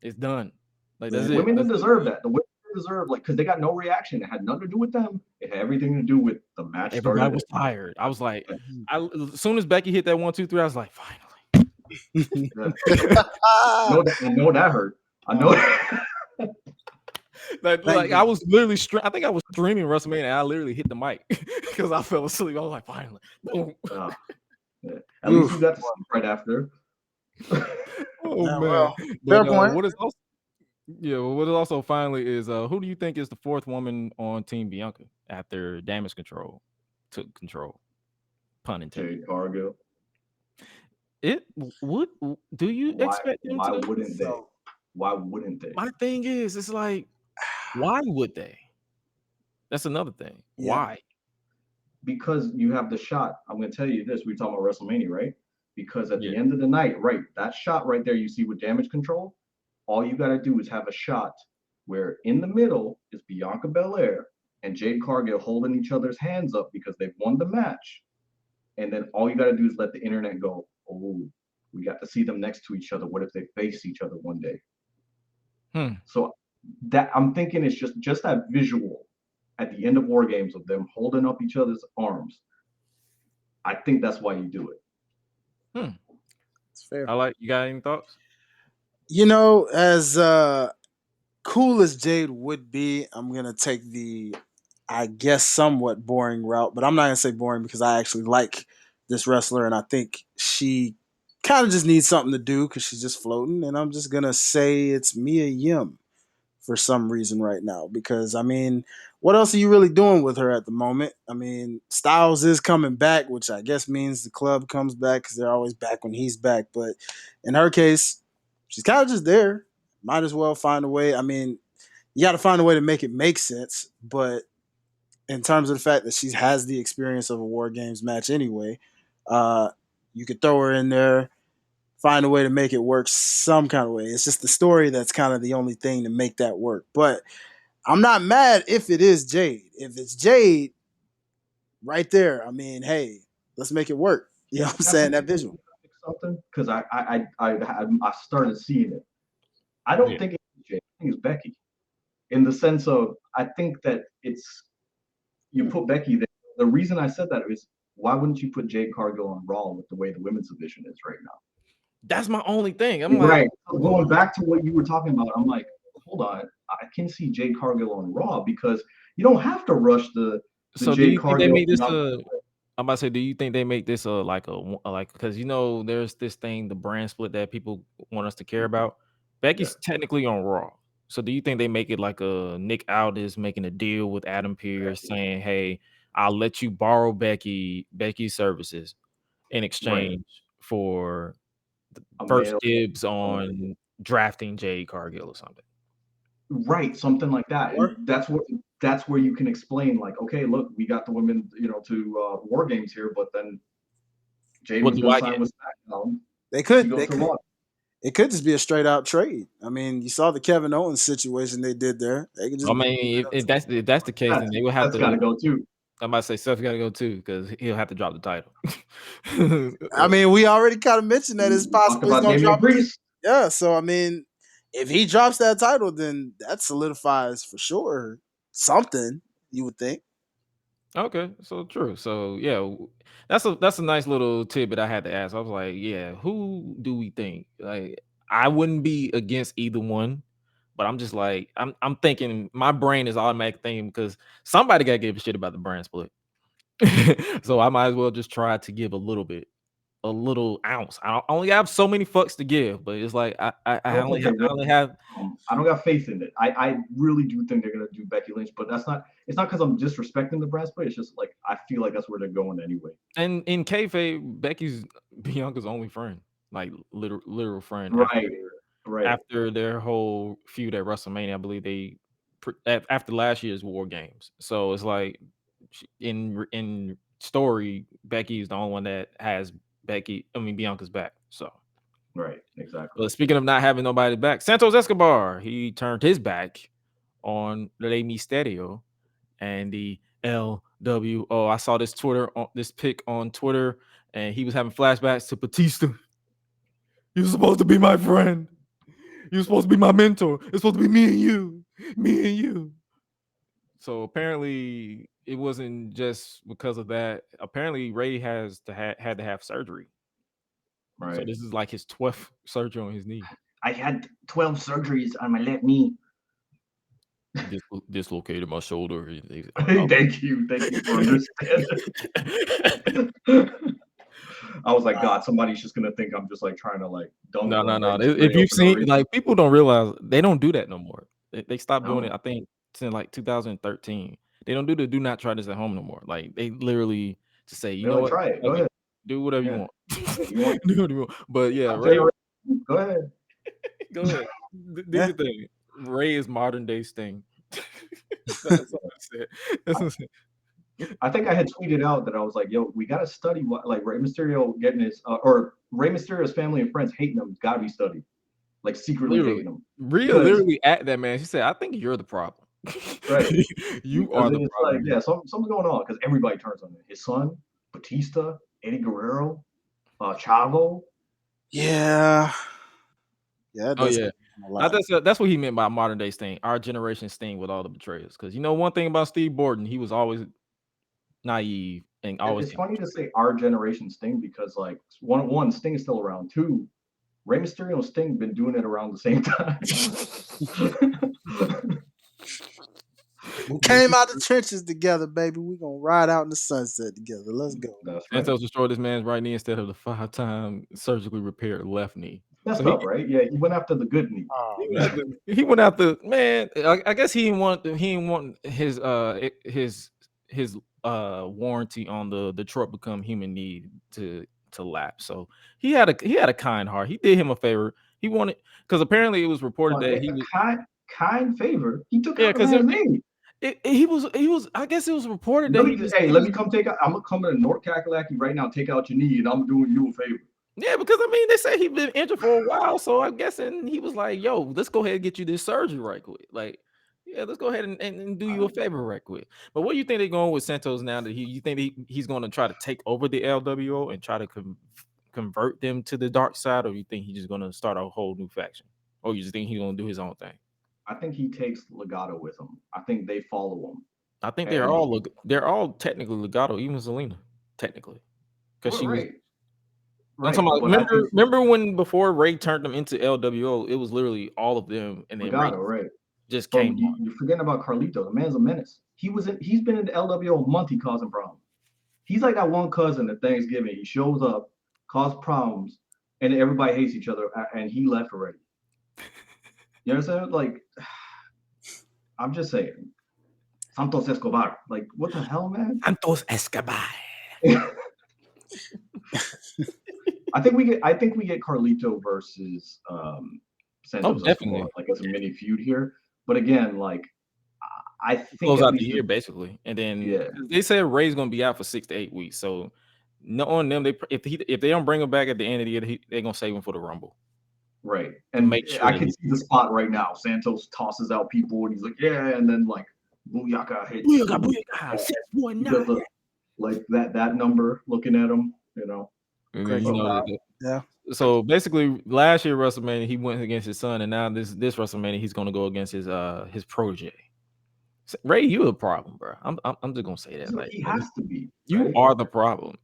It's done. Like that's The it. women That's didn't it. deserve that. The women deserve because they got no reaction. It had nothing to do with them. It had everything to do with the match Everybody started. was tired. I was like, as soon as Becky hit that 1, 2, 3, I was like, finally. I know that hurt. I know. like I was literally I think I was streaming WrestleMania and I literally hit the mic because I fell asleep. I was like, finally. Boom. Yeah. At least you got to sleep right after. Oh Yeah, man. well, But fair point. what is also finally is who do you think is the 4th woman on Team Bianca after Damage Control took control? Pun intended. Jade Cargill. It would do you expect them Why to? wouldn't they? Why wouldn't they? My thing is, it's like, why would they? That's another thing. Yeah. Why? Because you have the shot. I'm going to tell you this. We're talking about WrestleMania, right? Because at the Yeah. end of the night, right, that shot right there you see with Damage Control, all you got to do is have a shot where in the middle is Bianca Belair and Jade Cargill holding each other's hands up because they've won the match. And then all you got to do is let the internet go, oh, we got to see them next to each other. What if they face each other one day? So that I'm thinking it's just that visual at the end of War Games of them holding up each other's arms. I think that's why you do it. It's fair. I like. You got any thoughts? You know, as cool as Jade would be, I'm gonna take the, I guess, somewhat boring route, but I'm not gonna say boring because I actually like this wrestler and I think she kind of just needs something to do because she's just floating. And I'm just gonna say it's Mia Yim for some reason right now because I mean, what else are you really doing with her at the moment? I mean, Styles is coming back, which I guess means the club comes back because they're always back when he's back. But in her case, she's kind of just there. Might as well find a way. I mean, you got to find a way to make it make sense. But in terms of the fact that she has the experience of a War Games match anyway, uh, you could throw her in there, find a way to make it work some kind of way. It's just the story that's kind of the only thing to make that work. But I'm not mad if it is Jade. If it's Jade, right there, I mean, hey, let's make it work. You know what I'm saying? That visual. Something because I started seeing it. I don't think it's Jade. I think it's Becky. In the sense of, I think that it's you put Becky there. The reason I said that is why wouldn't you put Jade Cargill on Raw with the way the women's division is right now? That's my only thing. I'm Right. like, Going back to what you were talking about, I'm like, hold on, I can see Jade Cargill on Raw because you don't have to rush the so do Jade you think Cargill. they make this I'm about to say, do you think they make this like because there's this thing, the brand split that people want us to care about. Becky's technically on Raw. So do you think they make it like a Nick Aldis making a deal with Adam Pearce saying, hey, I'll let you borrow Becky's services in exchange for first dibs on drafting Jade Cargill or something? Right, something like that. And that's where you can explain, like, okay, look, we got the women, to War Games here, but then Jade was going to sign with SmackDown. They could. It could just be a straight out trade. I mean, you saw the Kevin Owens situation they did there. They could just. I mean, if that's the case, then they would have to. Got to go too. I'm about to say Seth got to go too because he'll have to drop the title. I mean, we already kind of mentioned that it's possible he's going to drop it. Yeah, so I mean, if he drops that title, then that solidifies for sure something. You would think. Okay, so true. So yeah, that's a nice little tidbit I had to ask. I was like, yeah, who do we think? Like, I wouldn't be against either one, but I'm just like, I'm thinking, my brain is automatic thinking because somebody got to give a shit about the brand split. So I might as well just try to give a little bit a little ounce. I only have so many fucks to give, but it's like I only Okay, have I don't got faith in it. I really do think they're gonna do Becky Lynch, but it's not because I'm disrespecting the brass plate. It's just like I feel like that's where they're going anyway. and in kayfabe, Becky's Bianca's only friend, like literal friend. Right. After their whole feud at WrestleMania, I believe after last year's War Games. So it's like in story, Becky is the only one that has Bianca's back. So Right, exactly. but speaking of not having nobody back, Santos Escobar, he turned his back on Rey Mysterio and the LWO. I saw this pic on Twitter, and he was having flashbacks to Batista. He was supposed to be my friend. He was supposed to be my mentor. It's supposed to be me and you. So apparently, it wasn't just because of that. Apparently, Ray had to have surgery. Right. So this is like his 12th surgery on his knee. I had 12 surgeries on my left knee. Dislocated my shoulder. Thank you for understanding. I was like, God, somebody's just gonna think I'm just like trying to like dunk. No. If you've seen, like, people don't realize they don't do that no more. They stopped doing it. I think since like 2013. They don't do not try this at home no more. Like they literally just say, you know what, try it. Go ahead. Do whatever you want. You Do what you want. But yeah, Ray, go ahead. Go ahead. Do your thing. Ray is modern day Sting. That's all I said. I think I had tweeted out that I was like, yo, we got to study what like Rey Mysterio getting his or Rey Mysterio's family and friends hating him. Got to be studied, like secretly hating him. Rhea literally at that man. She said, "I think you're the problem." Right. You are the problem. Like, yeah, something's going on because everybody turns on him. His son, Batista, Eddie Guerrero, Chavo. Yeah. Oh yeah. That's what he meant by modern day Sting. Our generation Sting with all the betrayals. Because you know one thing about Steve Borden, he was always naive and always. It's funny to say our generation Sting because like one Sting is still around. Two, Rey Mysterio and Sting been doing it around the same time. We came out the trenches together, baby. We gonna ride out in the sunset together. Let's go. Santos destroyed this man's right knee instead of the 5-time surgically repaired left knee. That's up, right? Yeah, he went after the good knee. He went after man. I guess he didn't want his warranty on the Detroit Become Human knee to lapse. So he had a kind heart. He did him a favor. He wanted because apparently it was reported that he was kind favor. He took out the man's knee. He was. I guess it was reported that let me come take out. I'm gonna come to North Kakalaki right now. Take out your knee, and I'm doing you a favor. Yeah, because I mean, they say he's been injured for a while, so I'm guessing he was like, "Yo, let's go ahead and get you this surgery right quick." Like, yeah, let's go ahead and do you a favor right quick. But what do you think they're going with Santos now? That you think he's going to try to take over the LWO and try to convert them to the dark side, or you think he's just going to start a whole new faction, or you just think he's going to do his own thing? I think he takes Legado with him. I think they follow him. I think they're all technically Legado, even Zelina, technically, because she was. I'm talking about, remember when before Ray turned them into LWO, it was literally all of them, and then Legado, Ray just came. You're forgetting about Carlito. The man's a menace. He's been in the LWO a month. He causing problems. He's like that one cousin at Thanksgiving. He shows up, causes problems, and everybody hates each other. And he left already. You understand? Like, I'm just saying, Santos Escobar. Like, what the hell, man? Santos Escobar. I think we get Carlito versus Santos definitely. Escobar, like it's a mini feud here. But again, like I think close out the year basically, and then they said Ray's gonna be out for 6 to 8 weeks. So knowing them, if they don't bring him back at the end of the year, they're gonna save him for the Rumble. Right, and make sure I can see the spot right now. Santos tosses out people, and he's like, "Yeah," and then like Booyaka hits. Booyaka, 619. Like that number, looking at him, you know. Yeah. So basically, last year WrestleMania he went against his son, and now this WrestleMania he's gonna go against his protege. Ray, you a problem, bro. I'm just gonna say that. Like, he has to be. You are the problem.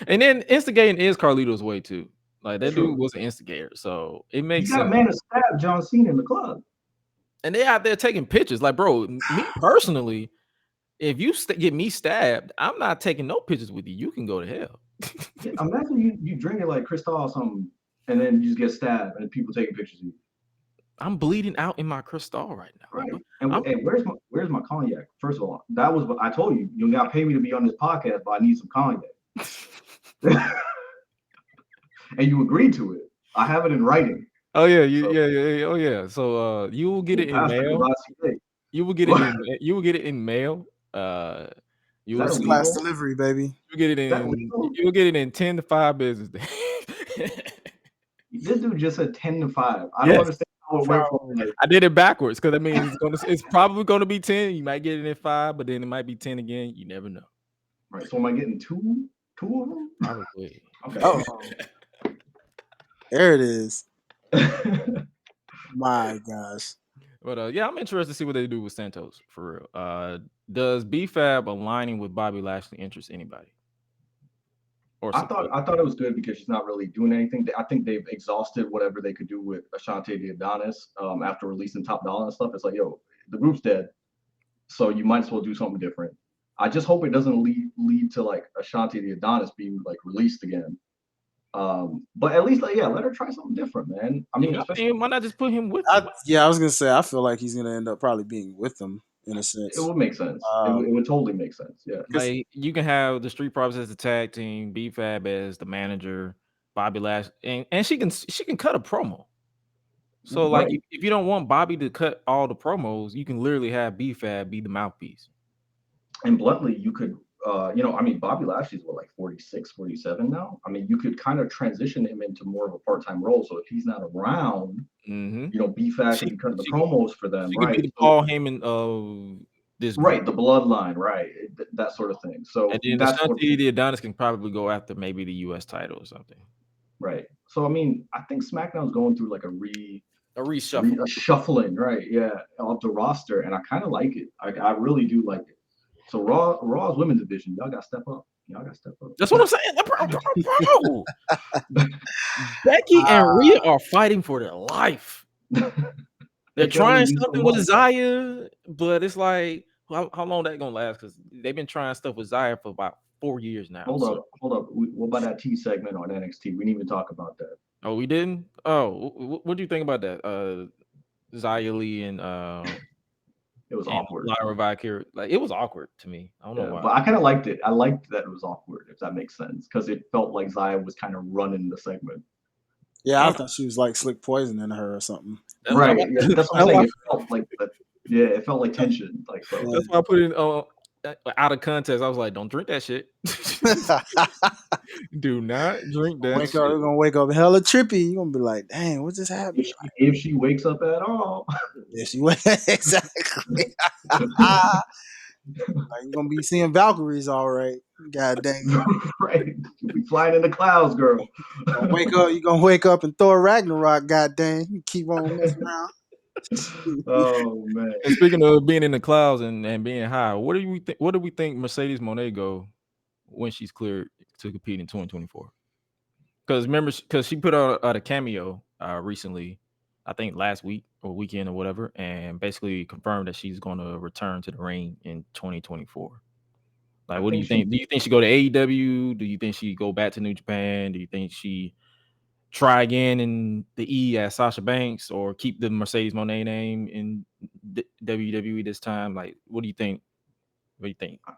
And then instigating is Carlito's way too. Like that dude was an instigator, so it makes sense. You got a man to stab John Cena in the club, and they out there taking pictures. Like, bro, me personally, If you get me stabbed, I'm not taking no pictures with you. You can go to hell. Yeah, imagine you drinking like Cristal or something, and then you just get stabbed, and people taking pictures of you. I'm bleeding out in my crystal right now. Right. I'm, And where's my cognac? First of all, that was what I told you. You got to pay me to be on this podcast, but I need some cognac. And you agreed to it. I have it in writing. oh yeah, oh yeah. So you will get it in mail. You will get it in. You will get it in mail. You will Is that Class illegal? delivery, baby. You get it Is that in. legal? You will get it in 10 to 5 business days. This dude just said 10 to 5. I Yes. don't understand how it works. Like, I did it backwards because I mean it's probably gonna be 10. You might get it in 5, but then it might be 10 again. You never know. right. So am I getting two of them? Probably. Okay. Oh, there it is. My gosh. But yeah, I'm interested to see what they do with Santos for real. Does BFAB aligning with Bobby Lashley interest anybody? Or I thought it was good because she's not really doing anything. I think they've exhausted whatever they could do with Ashante the Adonis after releasing Top Dollar and stuff. It's like, yo, the group's dead, so you might as well do something different. I just hope it doesn't lead to like Ashante the Adonis being like released again. But at least, like, yeah, let her try something different, man. I mean, especially, why not just put him with? I was gonna say I feel like he's gonna end up probably being with them in a sense. it would make sense. It would totally make sense. Yeah. Like you can have the Street Profits as the tag team, BFAB as the manager, Bobby Lash, and she can cut a promo. So like Right. if you don't want Bobby to cut all the promos, you can literally have BFAB be the mouthpiece. And bluntly, you could, I mean, Bobby Lashley's what, like 46, 47 now? I mean, you could kind of transition him into more of a part-time role. So if he's not around, BFAB can cut the promos for them, right? Be the Paul Heyman of this group. Right, the bloodline, right? That sort of thing. So and then that's the Adonis can probably go after maybe the US title or something. Right. So I mean, I think SmackDown's going through like a reshuffle. A shuffling, right? Yeah, of the roster, and I kind of like it. I really do like it. So Raw's women's division, y'all got to step up. That's what I'm saying, bro. Becky and Rhea are fighting for their life. They're trying something with Zaya, but it's like, how long that gonna last? Because they've been trying stuff with Zaya for about 4 years now. Hold up. What about that T segment on NXT? We didn't even talk about that. Oh, we didn't? Oh, what do you think about that? Zaya Lee and it was awkward. Lyra Valkyrie, like it was awkward to me. I don't know why, but I kind of liked it. I liked that it was awkward, if that makes sense, because it felt like Zaya was kind of running the segment. Yeah, I thought she was like slick poisoning her or something. Right. Yeah, that's what I'm saying. It felt like that. Yeah, it felt like tension. Like so. That's why I put it out of context. I was like, don't drink that shit. Do not drink that shit. You're gonna wake up hella trippy. You're gonna be like, dang, what just happened? If she wakes up at all. Yeah, she wakes exactly. Like, you're gonna be seeing Valkyries, all right. God dang. Right. You'll be flying in the clouds, girl. You're gonna wake up and Thor Ragnarok, god dang. You keep on messing around. Oh man. And speaking of being in the clouds and being high, what do we think Mercedes Moné go when she's cleared to compete in 2024? Because remember, because she put out a cameo recently, I think last week or weekend or whatever, and basically confirmed that she's going to return to the ring in 2024. Like, what do you think? Do you think she go to AEW? Do you think she go back to New Japan? Do you think she try again in the E as Sasha Banks, or keep the Mercedes Moné name in WWE this time? Like, what do you think? What do you think? I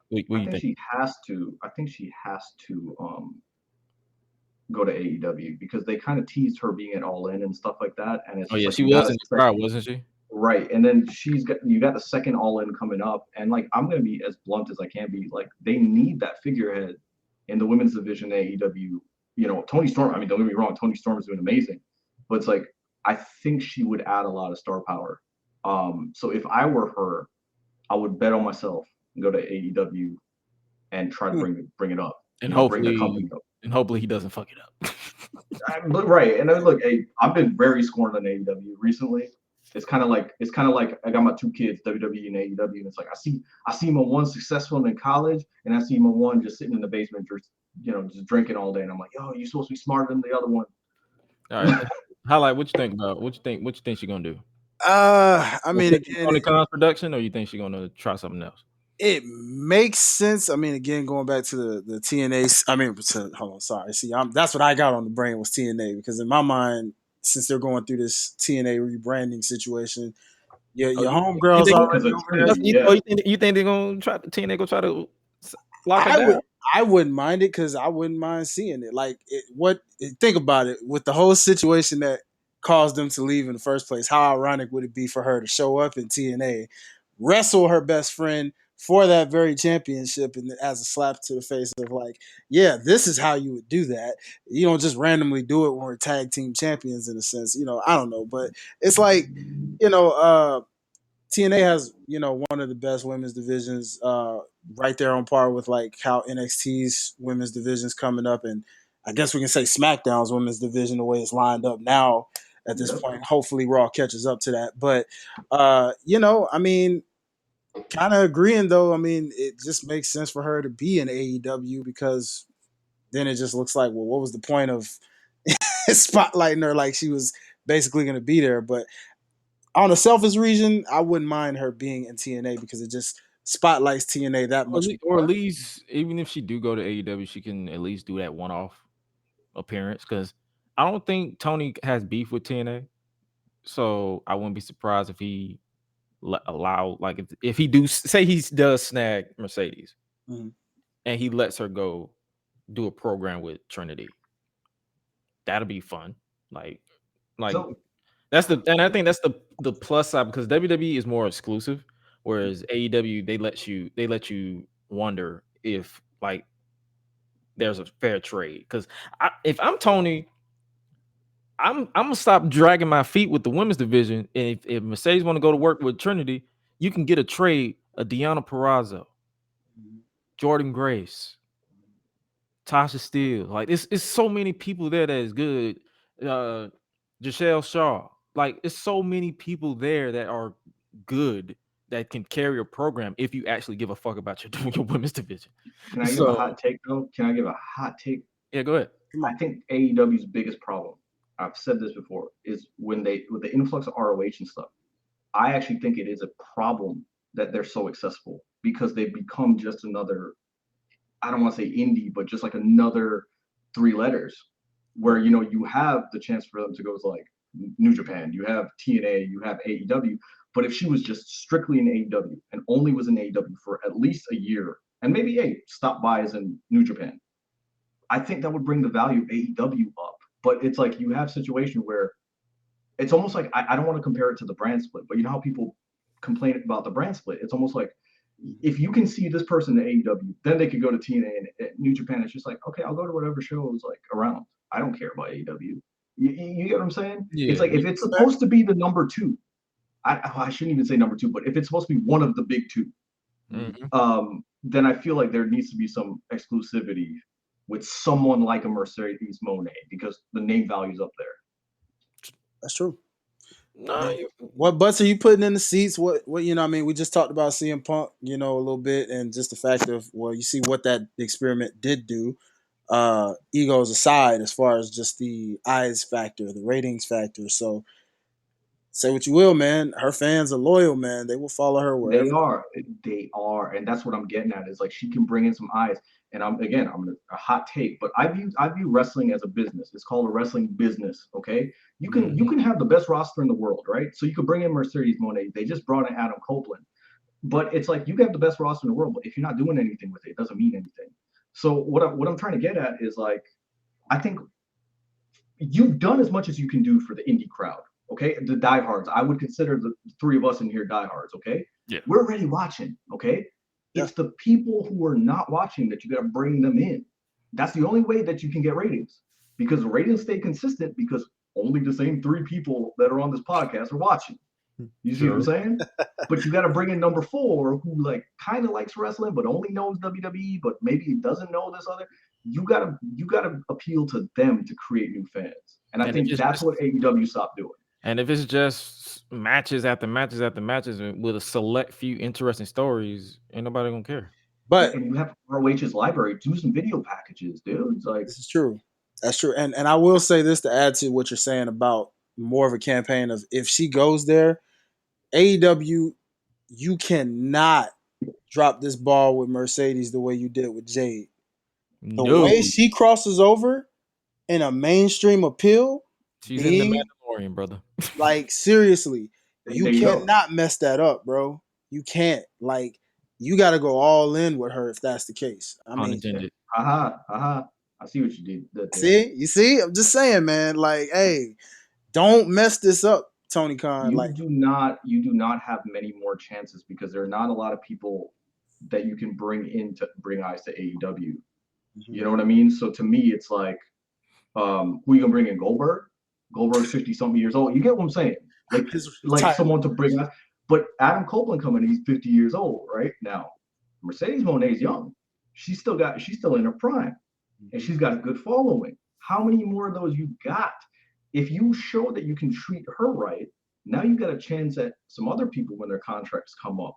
think she has to go to AEW because they kind of teased her being at All In and stuff like that. And it's she was in the crowd, wasn't she? Right. And then you got the second All In coming up, and like I'm gonna be as blunt as I can be. Like, they need that figurehead in the women's division AEW. Toni Storm, I mean, don't get me wrong, Toni Storm is doing amazing, but it's like, I think she would add a lot of star power. So if I were her, I would bet on myself and go to AEW and try to bring it up. And hopefully bring the company up. And hopefully he doesn't fuck it up. Right. And then look, hey, I've been very scorned on AEW recently. It's kind of like I got my two kids, WWE and AEW, and it's like I see him on one successful in college, and I see him on one just sitting in the basement, just drinking all day, and I'm like, yo, you're supposed to be smarter than the other one. All right, Hi-Lite, what you think about? What you think she's gonna do? I mean, again, on the Clas production, or you think she's gonna try something else? it makes sense. I mean, again, going back to the TNA. I mean, hold on, sorry. See, that's what I got on the brain was TNA because in my mind, since they're going through this TNA rebranding situation, Oh, your you homegirls think Because already of over there. Trinity, yeah. you think they're gonna try TNA gonna try to lock her I would down? I wouldn't mind it because I wouldn't mind seeing it. Like think about it with the whole situation that caused them to leave in the first place. How ironic would it be for her to show up in TNA, wrestle her best friend for that very championship, and as a slap to the face of like, yeah, this is how you would do that. You don't just randomly do it when we're tag team champions in a sense. I don't know, but it's like, you know, TNA has, one of the best women's divisions, right there on par with like how NXT's women's division's coming up, and I guess we can say SmackDown's women's division the way it's lined up now at this Yep. point. Hopefully, Raw catches up to that. But I mean, kind of agreeing though. I mean, it just makes sense for her to be in AEW because then it just looks like, well, what was the point of spotlighting her like she was basically going to be there? But on a selfish reason, I wouldn't mind her being in TNA because it just spotlights TNA that much Or more. at least, even if she do go to AEW, she can at least do that one-off appearance. Because I don't think Tony has beef with TNA, so I wouldn't be surprised if he allow, like, if he say he does snag Mercedes Mhm. and he lets her go do a program with Trinity. That'll be fun. Like So and I think that's the plus side because WWE is more exclusive, whereas AEW they let you wonder if like there's a fair trade. Because if I'm Tony, I'm gonna stop dragging my feet with the women's division. And if Mercedes want to go to work with Trinity, you can get a trade of Deanna Purrazzo, Jordan Grace, Tasha Steele. Like it's so many people there that is good. Giselle Shaw. Like it's so many people there that are good that can carry a program if you actually give a fuck about your women's division. can I give a So hot take though? Can I give a hot take? yeah, go ahead. Come I on. think AEW's biggest problem, I've said this before, is when with the influx of ROH and stuff. I actually think it is a problem that they're so accessible because they've become just another, I don't want to say indie, but just like another three letters where, you have the chance for them to go to like New Japan, you have TNA, you have AEW. But if she was just strictly in AEW and only was in AEW for at least a year and maybe, hey, stop by as in New Japan, I think that would bring the value of AEW up. But it's like you have a situation where it's almost like I don't want to compare it to the brand split, but you know how people complain about the brand split? It's almost like if you can see this person in AEW, then they could go to TNA and New Japan. It's just like, okay, I'll go to whatever show is like around. I don't care about AEW. You get what I'm saying? It's Yeah. like if it's supposed to be the number two, I shouldn't even say number two, but if it's supposed to be one of the big two, then I feel like there needs to be some exclusivity with someone like a Mercedes Moné because the name value's up there. That's true. No, What butts are you putting in the seats? What I mean, we just talked about CM Punk, a little bit, and just the fact of you see what that experiment did do. Egos aside, as far as just the eyes factor, the ratings factor. So say what you will, man. Her fans are loyal, man. They will follow her They wherever. are, they are, and that's what I'm getting at. Is like she can bring in some eyes, and I'm a hot take, but I view wrestling as a business. It's called a wrestling business. Okay, you can have the best roster in the world, right? So you could bring in Mercedes Moné. They just brought in Adam Copeland, but it's like you can have the best roster in the world, but if you're not doing anything with it, it doesn't mean anything. So what I'm trying to get at is like I think you've done as much as you can do for the indie crowd. Okay, the diehards. I would consider the three of us in here diehards. Okay, Yeah. we're already watching. Okay, Yeah. it's the people who are not watching that you got to bring them in. That's the only way that you can get ratings because ratings stay consistent because only the same three people that are on this podcast are watching. You see what I'm saying? But you got to bring in number four who like kind of likes wrestling but only knows WWE, but maybe doesn't know this other. You gotta appeal to them to create new fans, and I And if think it's that's just what AEW stopped doing. and if it's just matches after matches after matches with a select few interesting stories, ain't nobody gonna care. Yeah, But and you have ROH's library. Do some video packages, dude. It's like this is true. That's true. And I will say this to add to what you're saying about more of a campaign of if she goes there, AEW, you cannot drop this ball with Mercedes the way you did with Jade. The No, way she crosses over in a mainstream appeal, she's in the being Mandalorian, brother. like seriously, you There you go. cannot mess that up, bro. You can't. Like, you got to go all in with her if that's the case. I Pun mean, intended. Haha. I see what you did there. see, you see, I'm just saying, man. Like, hey, don't mess this up, Tony Khan. Like, You do not have many more chances because there are not a lot of people that you can bring in to bring eyes to AEW. You know what I mean? So to me, it's like, who you gonna bring in? Goldberg? Goldberg's 50 something years old. You get what I'm saying? his Like title. someone to bring us. But Adam Copeland coming, he's 50 years old right now. Mercedes Monet's young. She's still in her prime, and she's got a good following. How many more of those you got? If you show that you can treat her right, now you got a chance at some other people when their contracts come up.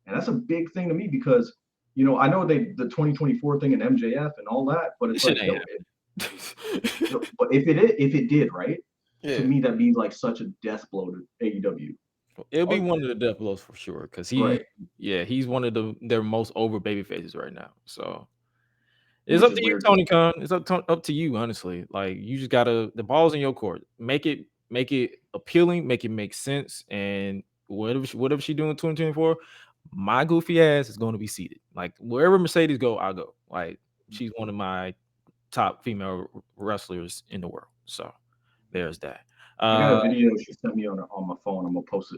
And that's a big thing to me because, I know the 2024 thing and MJF and all that, but it's This shit like, ain't but if it did, right? To yeah. me, that'd be like such a death blow to AEW. It'll be Oh, one of the death blows for sure, because Right. he's one of their most over baby faces right now. So it's Which up is to you, weird. Tony Khan. It's up to you, honestly. Like, you just gotta, the ball's in your court. Make it appealing, make it make sense, and whatever she doing in 2024, my goofy ass is going to be seated. Like, wherever Mercedes go, I'll go. Like, she's one of my top female wrestlers in the world. So there's that. I got a All video she sent me on my phone. I'm gonna post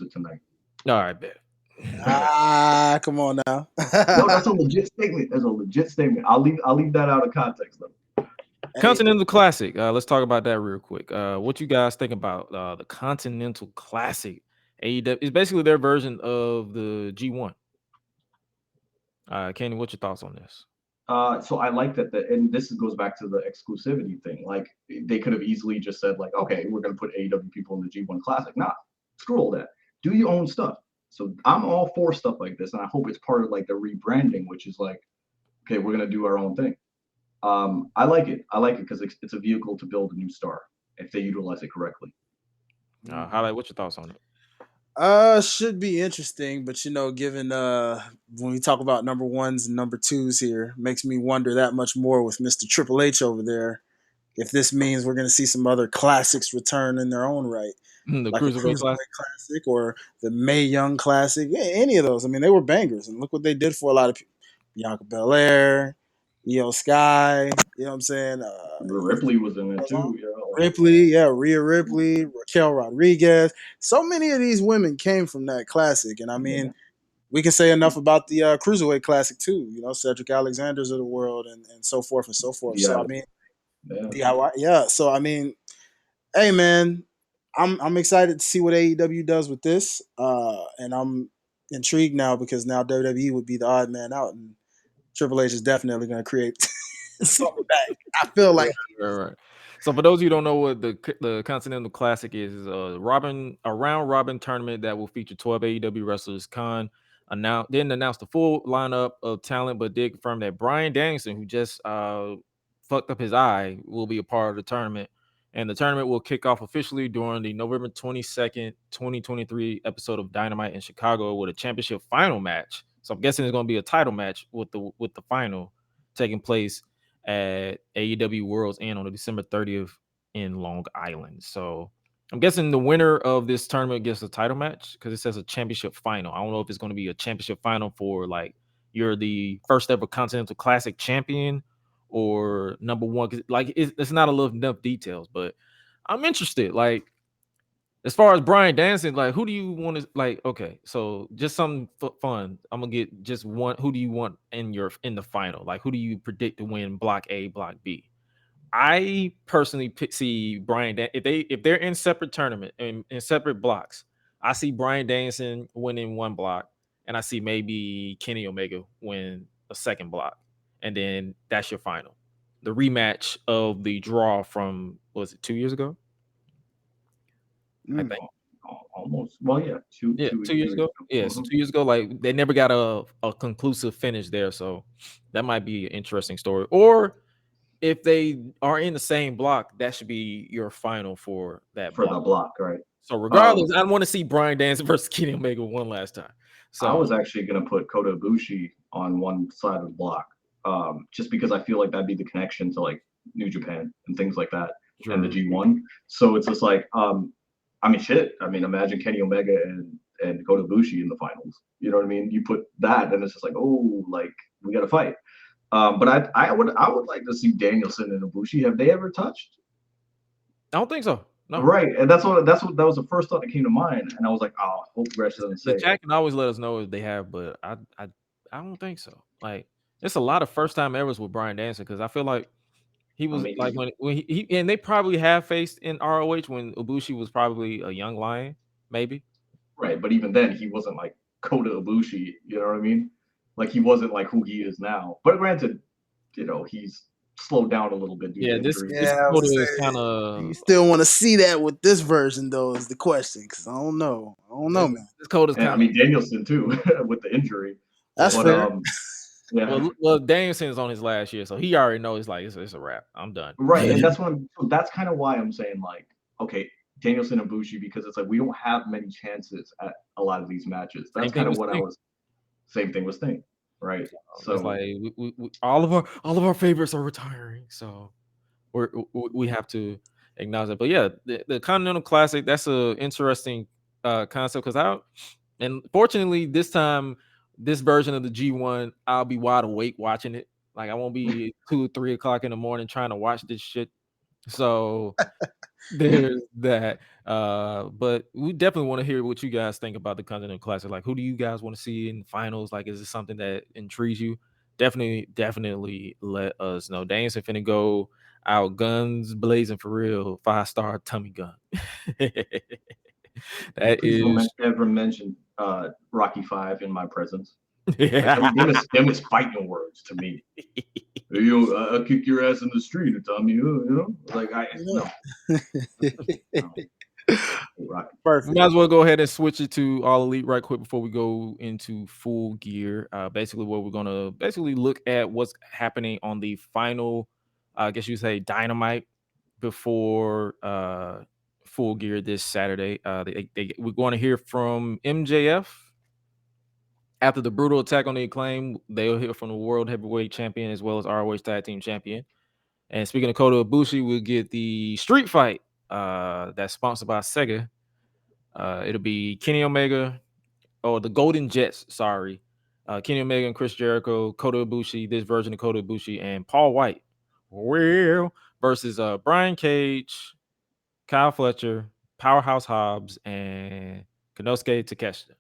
it tonight. right, bet. come on now. No, that's a legit statement. That's a legit statement. I'll leave that out of context though. Hey, Continental Classic. Let's talk about that real quick. What you guys think about the Continental Classic? AEW is basically their version of the G1. Kenny, what's your thoughts on this? So I like that, and this goes back to the exclusivity thing. Like they could have easily just said like, okay, we're gonna put AEW people in the G1 Classic. Nah, screw all that. Do your own stuff. So I'm all for stuff like this, and I hope it's part of like the rebranding, which is like, okay, we're gonna do our own thing. I like it. I like it because it's a vehicle to build a new star if they utilize it correctly. Highlight. What's your thoughts on it? should be interesting, but given when we talk about number ones and number twos here, makes me wonder that much more with Mr. Triple H over there. If this means we're going to see some other classics return in their own right, The like a Cruiserweight Cruiserweight Classic. Classic or the Mae Young Classic, yeah, any of those. I mean, they were bangers, and look what they did for a lot of people. Bianca Belair, Io Sky, you know what I'm saying? Ripley was in it too. Ripley, yeah, Rhea Ripley, Raquel Rodriguez. So many of these women came from that classic, and I mean, we can say enough about the Cruiserweight Classic too. Cedric Alexander's of the world, and so forth and so forth. So Yeah. I mean, Yeah. DIY, yeah. So I mean, hey man, I'm excited to see what AEW does with this, and I'm intrigued now because now WWE would be the odd man out, and Triple H is definitely going to create something back. I feel like Right. So for those of you who don't know what the Continental Classic is a round robin tournament that will feature 12 AEW wrestlers. Khan didn't announce the full lineup of talent, but did confirm that Bryan Danielson, who just fucked up his eye, will be a part of the tournament. And the tournament will kick off officially during the November 22nd, 2023 episode of Dynamite in Chicago with a championship final match. So I'm guessing it's going to be a title match with the final taking place at AEW World's End on December 30th in Long Island. So I'm guessing the winner of this tournament gets a title match because it says a championship final. I don't know if it's going to be a championship final for like you're the first ever Continental Classic champion or number one. Cause like it's not enough details, but I'm interested. Like as far as Bryan Danielson, like who do you want to like? Okay, so just something fun. I'm gonna get just one. Who do you want in the final? Like who do you predict to win Block A, Block B? I personally see Bryan if they're in separate tournament in separate blocks. I see Bryan Danielson winning one block, and I see maybe Kenny Omega win a second block, and then that's your final. The rematch of the draw from was it 2 years ago? I think. Almost. Well, yeah, two Yeah, two 2 years years ago. ago. Yeah, so 2 years ago, like they never got a conclusive finish there. So that might be an interesting story. Or if they are in the same block, that should be your final for that For block. the block, right? So regardless, I want to see Bryan Danielson versus Kenny Omega one last time. So I was actually gonna put Kota Ibushi on one side of the block, just because I feel like that'd be the connection to like New Japan and things like that, and the G1. So it's just like, I mean, shit. I mean, imagine Kenny Omega and Kota Ibushi in the finals. You know what I mean? You put that, and it's just like, oh, like we got to fight. But I would like to see Danielson and Ibushi. Have they ever touched? I don't think so. No. Right, and that was the first thought that came to mind, and I was like, oh, hope Gresh doesn't say. The chat can always let us know if they have, but I don't think so. Like, it's a lot of first time errors with Bryan Danielson because I feel like he was like when he and they probably have faced in ROH when Ibushi was probably a young lion, maybe. Right, but even then he wasn't like Kota Ibushi, you know what I mean? Like he wasn't like who he is now. But granted, you know, he's slowed down a little bit due to injuries. This Kota is kind of. You still want to see that with this version, though, is the question. Because I don't know, man. This Kota's kind of. I mean, Danielson too with the injury. That's fair. Yeah. Well, Danielson's on his last year, so he already knows like it's a wrap. I'm done. Right, and that's kind of why I'm saying like, okay, Danielson and Bushi, because it's like we don't have many chances at a lot of these matches. That's kind of what I was. Same thing with Sting, right? So it's like we all of our favorites are retiring, so we have to acknowledge that. But yeah, the Continental Classic, that's a interesting concept and fortunately this time this version of the G1 I'll be wide awake watching it. Like I won't be 2 or 3 o'clock in the morning trying to watch this shit. So there's that. But we definitely want to hear what you guys think about the Continental Classic. Like, who do you guys want to see in the finals? Like, is this something that intrigues you? Definitely let us know. Danielson finna go out guns blazing for real. 5-star tummy gun. Please don't ever mention Rocky V in my presence. Yeah. Like, them is fighting words to me. I'll kick your ass in the street, Tommy. You know, like no. Perfect. We might as well go ahead and switch it to All Elite right quick before we go into Full Gear. Basically, where we're gonna look at what's happening on the final, I guess you say, Dynamite before Full Gear this Saturday. We're going to hear from MJF. After the brutal attack on the Acclaim, they'll hear from the World Heavyweight Champion as well as ROH Tag Team Champion. And speaking of Kota Ibushi, we'll get the street fight that's sponsored by Sega. It'll be Kenny Omega, the Golden Jets, sorry. Kenny Omega and Chris Jericho, Kota Ibushi, this version of Kota Ibushi, and Paul White. Versus Brian Cage, Kyle Fletcher, Powerhouse Hobbs, and Konosuke Takeshita.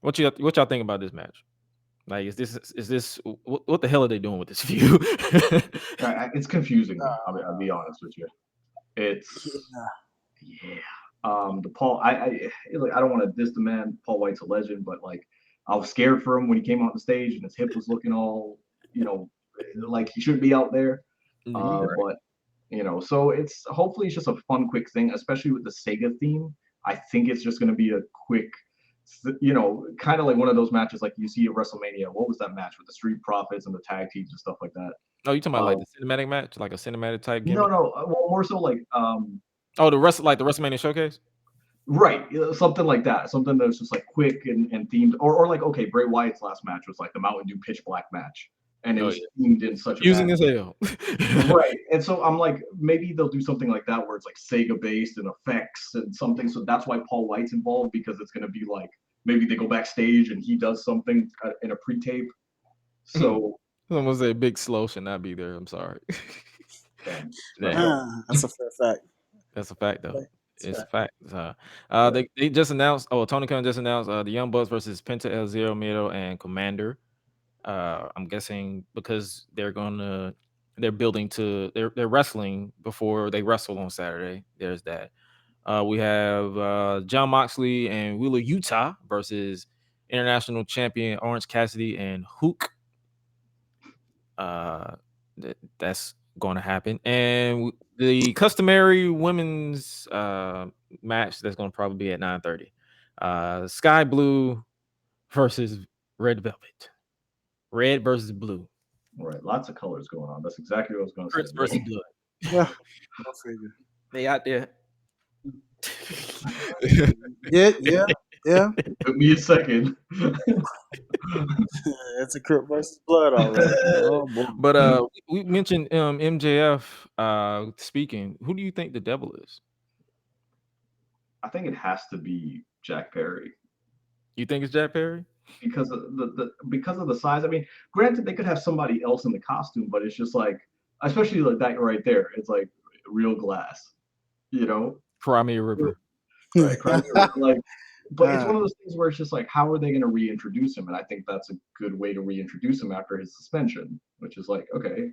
What y'all think about this match? Like, is this what the hell are they doing with this feud? It's confusing. I'll be honest with you. It's the Paul. I don't want to diss the man. Paul White's a legend, but like I was scared for him when he came on the stage and his hip was looking all, like he shouldn't be out there. But so it's hopefully it's just a fun, quick thing, especially with the Sega theme. I think it's just going to be a quick, kind of like one of those matches like you see at WrestleMania. What was that match with the Street Profits and the tag teams and stuff like that? Oh, you talking about like the cinematic match, like a cinematic type gimmick? No. Well, more so like the WrestleMania Showcase. Right, something like that. Something that's just like quick and themed, or like Bray Wyatt's last match was like the Mountain Dew Pitch Black match, and it was themed in such a using as hell. Right, and so I'm like, maybe they'll do something like that where it's like Sega based and effects and something. So that's why Paul White's involved, because it's going to be like maybe they go backstage and he does something in a pre-tape. So someone say Big Slow should not be there. I'm sorry. That's a fair fact. That's a fact, though. It's a fact. They just announced. Tony Khan just announced the Young Bucks versus Penta El Zero Miedo and Commander. I'm guessing because they're building to they're wrestling before they wrestle on Saturday. There's that. We have John Moxley and Wheeler Yuta versus international champion Orange Cassidy and Hook. That's going to happen, and the customary women's match that's going to probably be at 9:30. Sky Blue versus Red Velvet. Red versus blue. Right, lots of colors going on. That's exactly what I was going to say. Versus blue. Yeah, they out there Yeah. Took me a second. It's a Crip versus Blood already. Oh boy. But we mentioned MJF speaking. Who do you think the devil is? I think it has to be Jack Perry You think it's Jack Perry? because of because of the size. I mean, granted, they could have somebody else in the costume, but it's just like, especially like that right there. It's like real glass, you know? Crimea River. Right? Like, but it's Uh, one of those things where it's just like, how are they going to reintroduce him? And I think that's a good way to reintroduce him after his suspension, which is like, okay,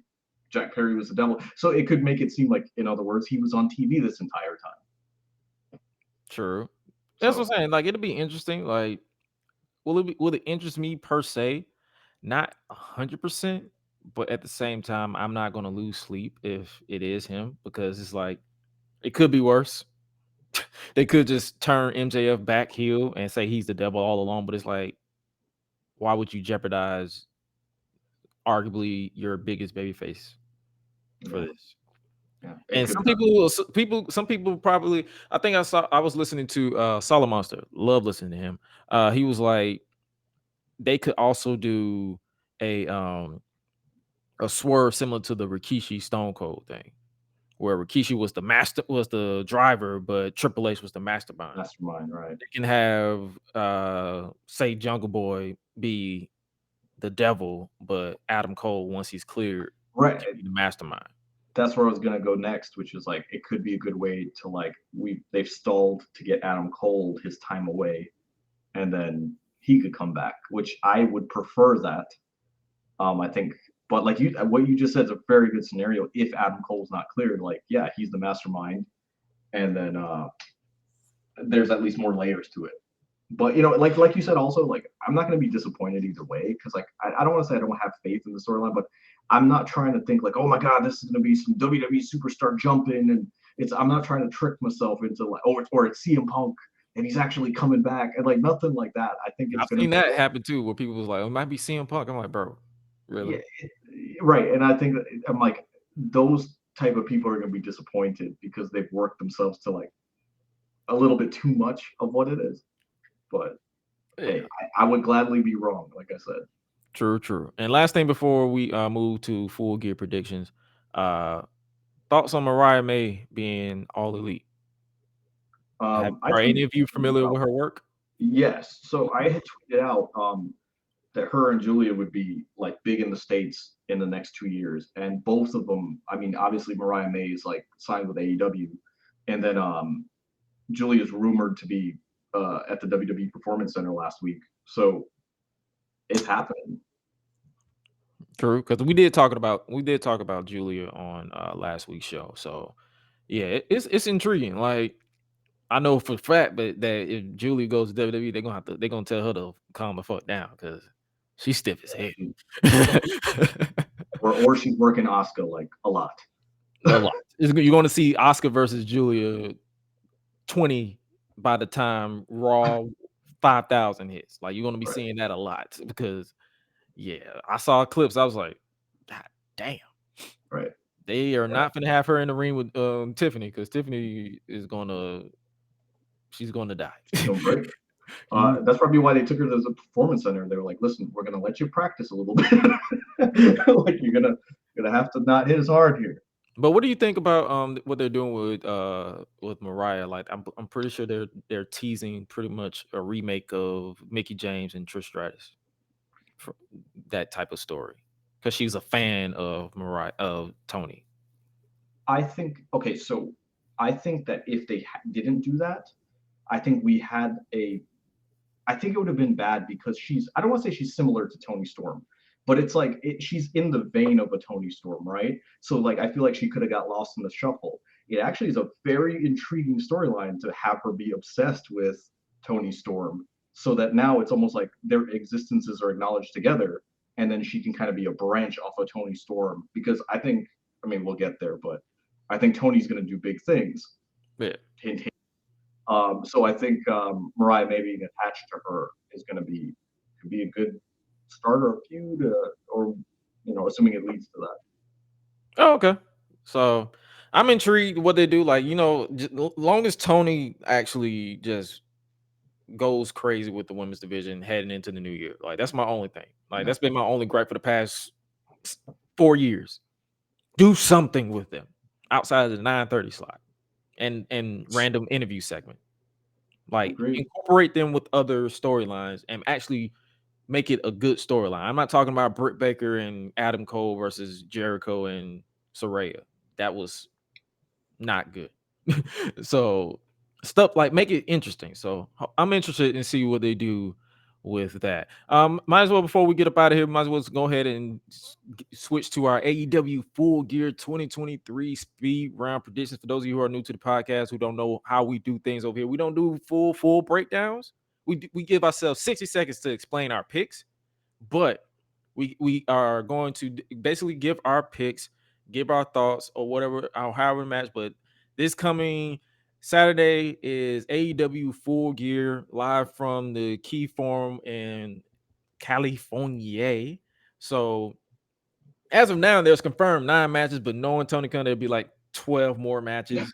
Jack Perry was the devil, so it could make it seem like, in other words, he was on TV this entire time. True. That's what So I'm saying. Like it'll be interesting. Like, will it interest me per se? Not 100%, but at the same time, I'm not gonna lose sleep if it is him because it's like it could be worse. They could just turn MJF back heel and say he's the devil all along, but it's like, why would you jeopardize arguably your biggest babyface for yeah, this? yeah, it And could. some people probably. I was listening to Solid Monster. Love listening to him. He was like, they could also do a um a swerve similar to the Rikishi Stone Cold thing, where Rikishi was the driver, but Triple H was the mastermind. Mastermind, right? They can have say Jungle Boy be the devil, but Adam Cole, once he's cleared, Right. can be the mastermind. That's where I was gonna go next, which is like, it could be a good way to, like, they've stalled to get Adam Cole his time away, and then he could come back, which I would prefer that. I think, but like what you just said is a very good scenario. If Adam Cole's not cleared, like, yeah, he's the mastermind, and then there's at least more layers to it. But like you said, also, like, I'm not going to be disappointed either way, because like I don't want to say I don't have faith in the storyline, but I'm not trying to think like, oh my god, this is going to be some WWE superstar jumping, and I'm not trying to trick myself into like, oh, it's CM Punk and he's actually coming back, and like nothing like that. I think it's I've going to seen be, that happen too, where people was like, "Oh, it might be CM Punk." I'm like, "Bro, yeah, really?" right. And I think that I'm like, those type of people are going to be disappointed because they've worked themselves to like a little bit too much of what it is. But hey, Yeah, I would gladly be wrong, like I said. true. And last thing before we move to full gear predictions, uh, thoughts on Mariah May being all elite? I Are any tweeted of you familiar with her work? yes. So I had tweeted out that her and Julia would be like big in the States in the next 2 years. And both of them, I mean, obviously Mariah May is like signed with AEW. And then Julia's rumored to be at the WWE Performance Center last week. So it's happening. True, because we did talk about Julia on last week's show. So yeah, it's intriguing. Like I know for a fact, but that if Julia goes to WWE, they're gonna tell her to calm the fuck down because she's stiff as hell. Or she's working Asuka like a lot. A lot. You're going to see Oscar versus Julia 20 by the time Raw 5,000 hits. Like you're going to be Right, seeing that a lot because yeah, I saw clips. I was like, God damn, right. they are Yeah, not gonna have her in the ring with Tiffany because Tiffany is she's gonna die. she's gonna break. You, That's probably why they took her to the performance center. They were like, "Listen, we're gonna let you practice a little bit. Like, you're gonna have to not hit as hard here." but what do you think about what they're doing with Mariah? Like I'm pretty sure they're teasing pretty much a remake of Mickey James and Trish Stratus for that type of story because she's a fan of Tony. I think, okay, so I think that if they didn't do that, I think we had a I think it would have been bad because I don't want to say she's similar to Tony Storm, but it's like she's in the vein of a Tony Storm, right? So like I feel like she could have got lost in the shuffle. It actually is a very intriguing storyline to have her be obsessed with Tony Storm, so that now it's almost like their existences are acknowledged together, and then she can kind of be a branch off of Tony Storm. Because I think, I mean, we'll get there, but I think Tony's going to do big things. Yeah. Hint, hint. So I think Mariah May being attached to her is going to could be a good starter of feud, or assuming it leads to that. Oh, okay. So I'm intrigued what they do. Like, long as Tony actually just goes crazy with the women's division heading into the new year. Like, that's my only thing. Like, that's been my only gripe for the past 4 years. Do something with them outside of the 9:30 slot and random interview segment. Like, Agreed. incorporate them with other storylines and actually make it a good storyline. I'm not talking about Britt Baker and Adam Cole versus Jericho and Saraya. That was not good. So stuff like make it interesting. So I'm interested in see what they do with that. Might as well before we get up out of here, might as well go ahead and switch to our AEW Full Gear 2023 speed round predictions. For those of you who are new to the podcast who don't know how we do things over here, we don't do full breakdowns. We give ourselves 60 seconds to explain our picks, but we are going to basically give our picks, give our thoughts or whatever, or however match. But this coming Saturday is AEW Full Gear live from the Key Forum in California. So as of now, there's confirmed 9 matches, but knowing Tony Khan, there'll be like 12 more matches.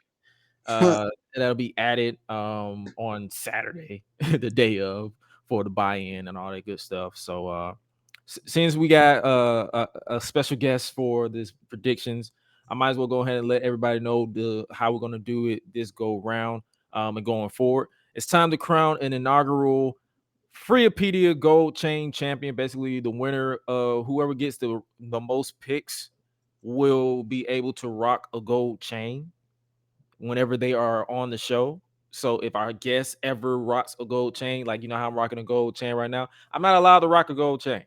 That'll be added on Saturday, the day of, for the buy-in and all that good stuff. So since we got a special guest for this predictions, I might as well go ahead and let everybody know how we're gonna do it this go round and going forward. It's time to crown an inaugural Freepedia Gold Chain champion. Basically, the winner of whoever gets the most picks will be able to rock a gold chain whenever they are on the show. So if our guest ever rocks a gold chain, like how I'm rocking a gold chain right now, I'm not allowed to rock a gold chain.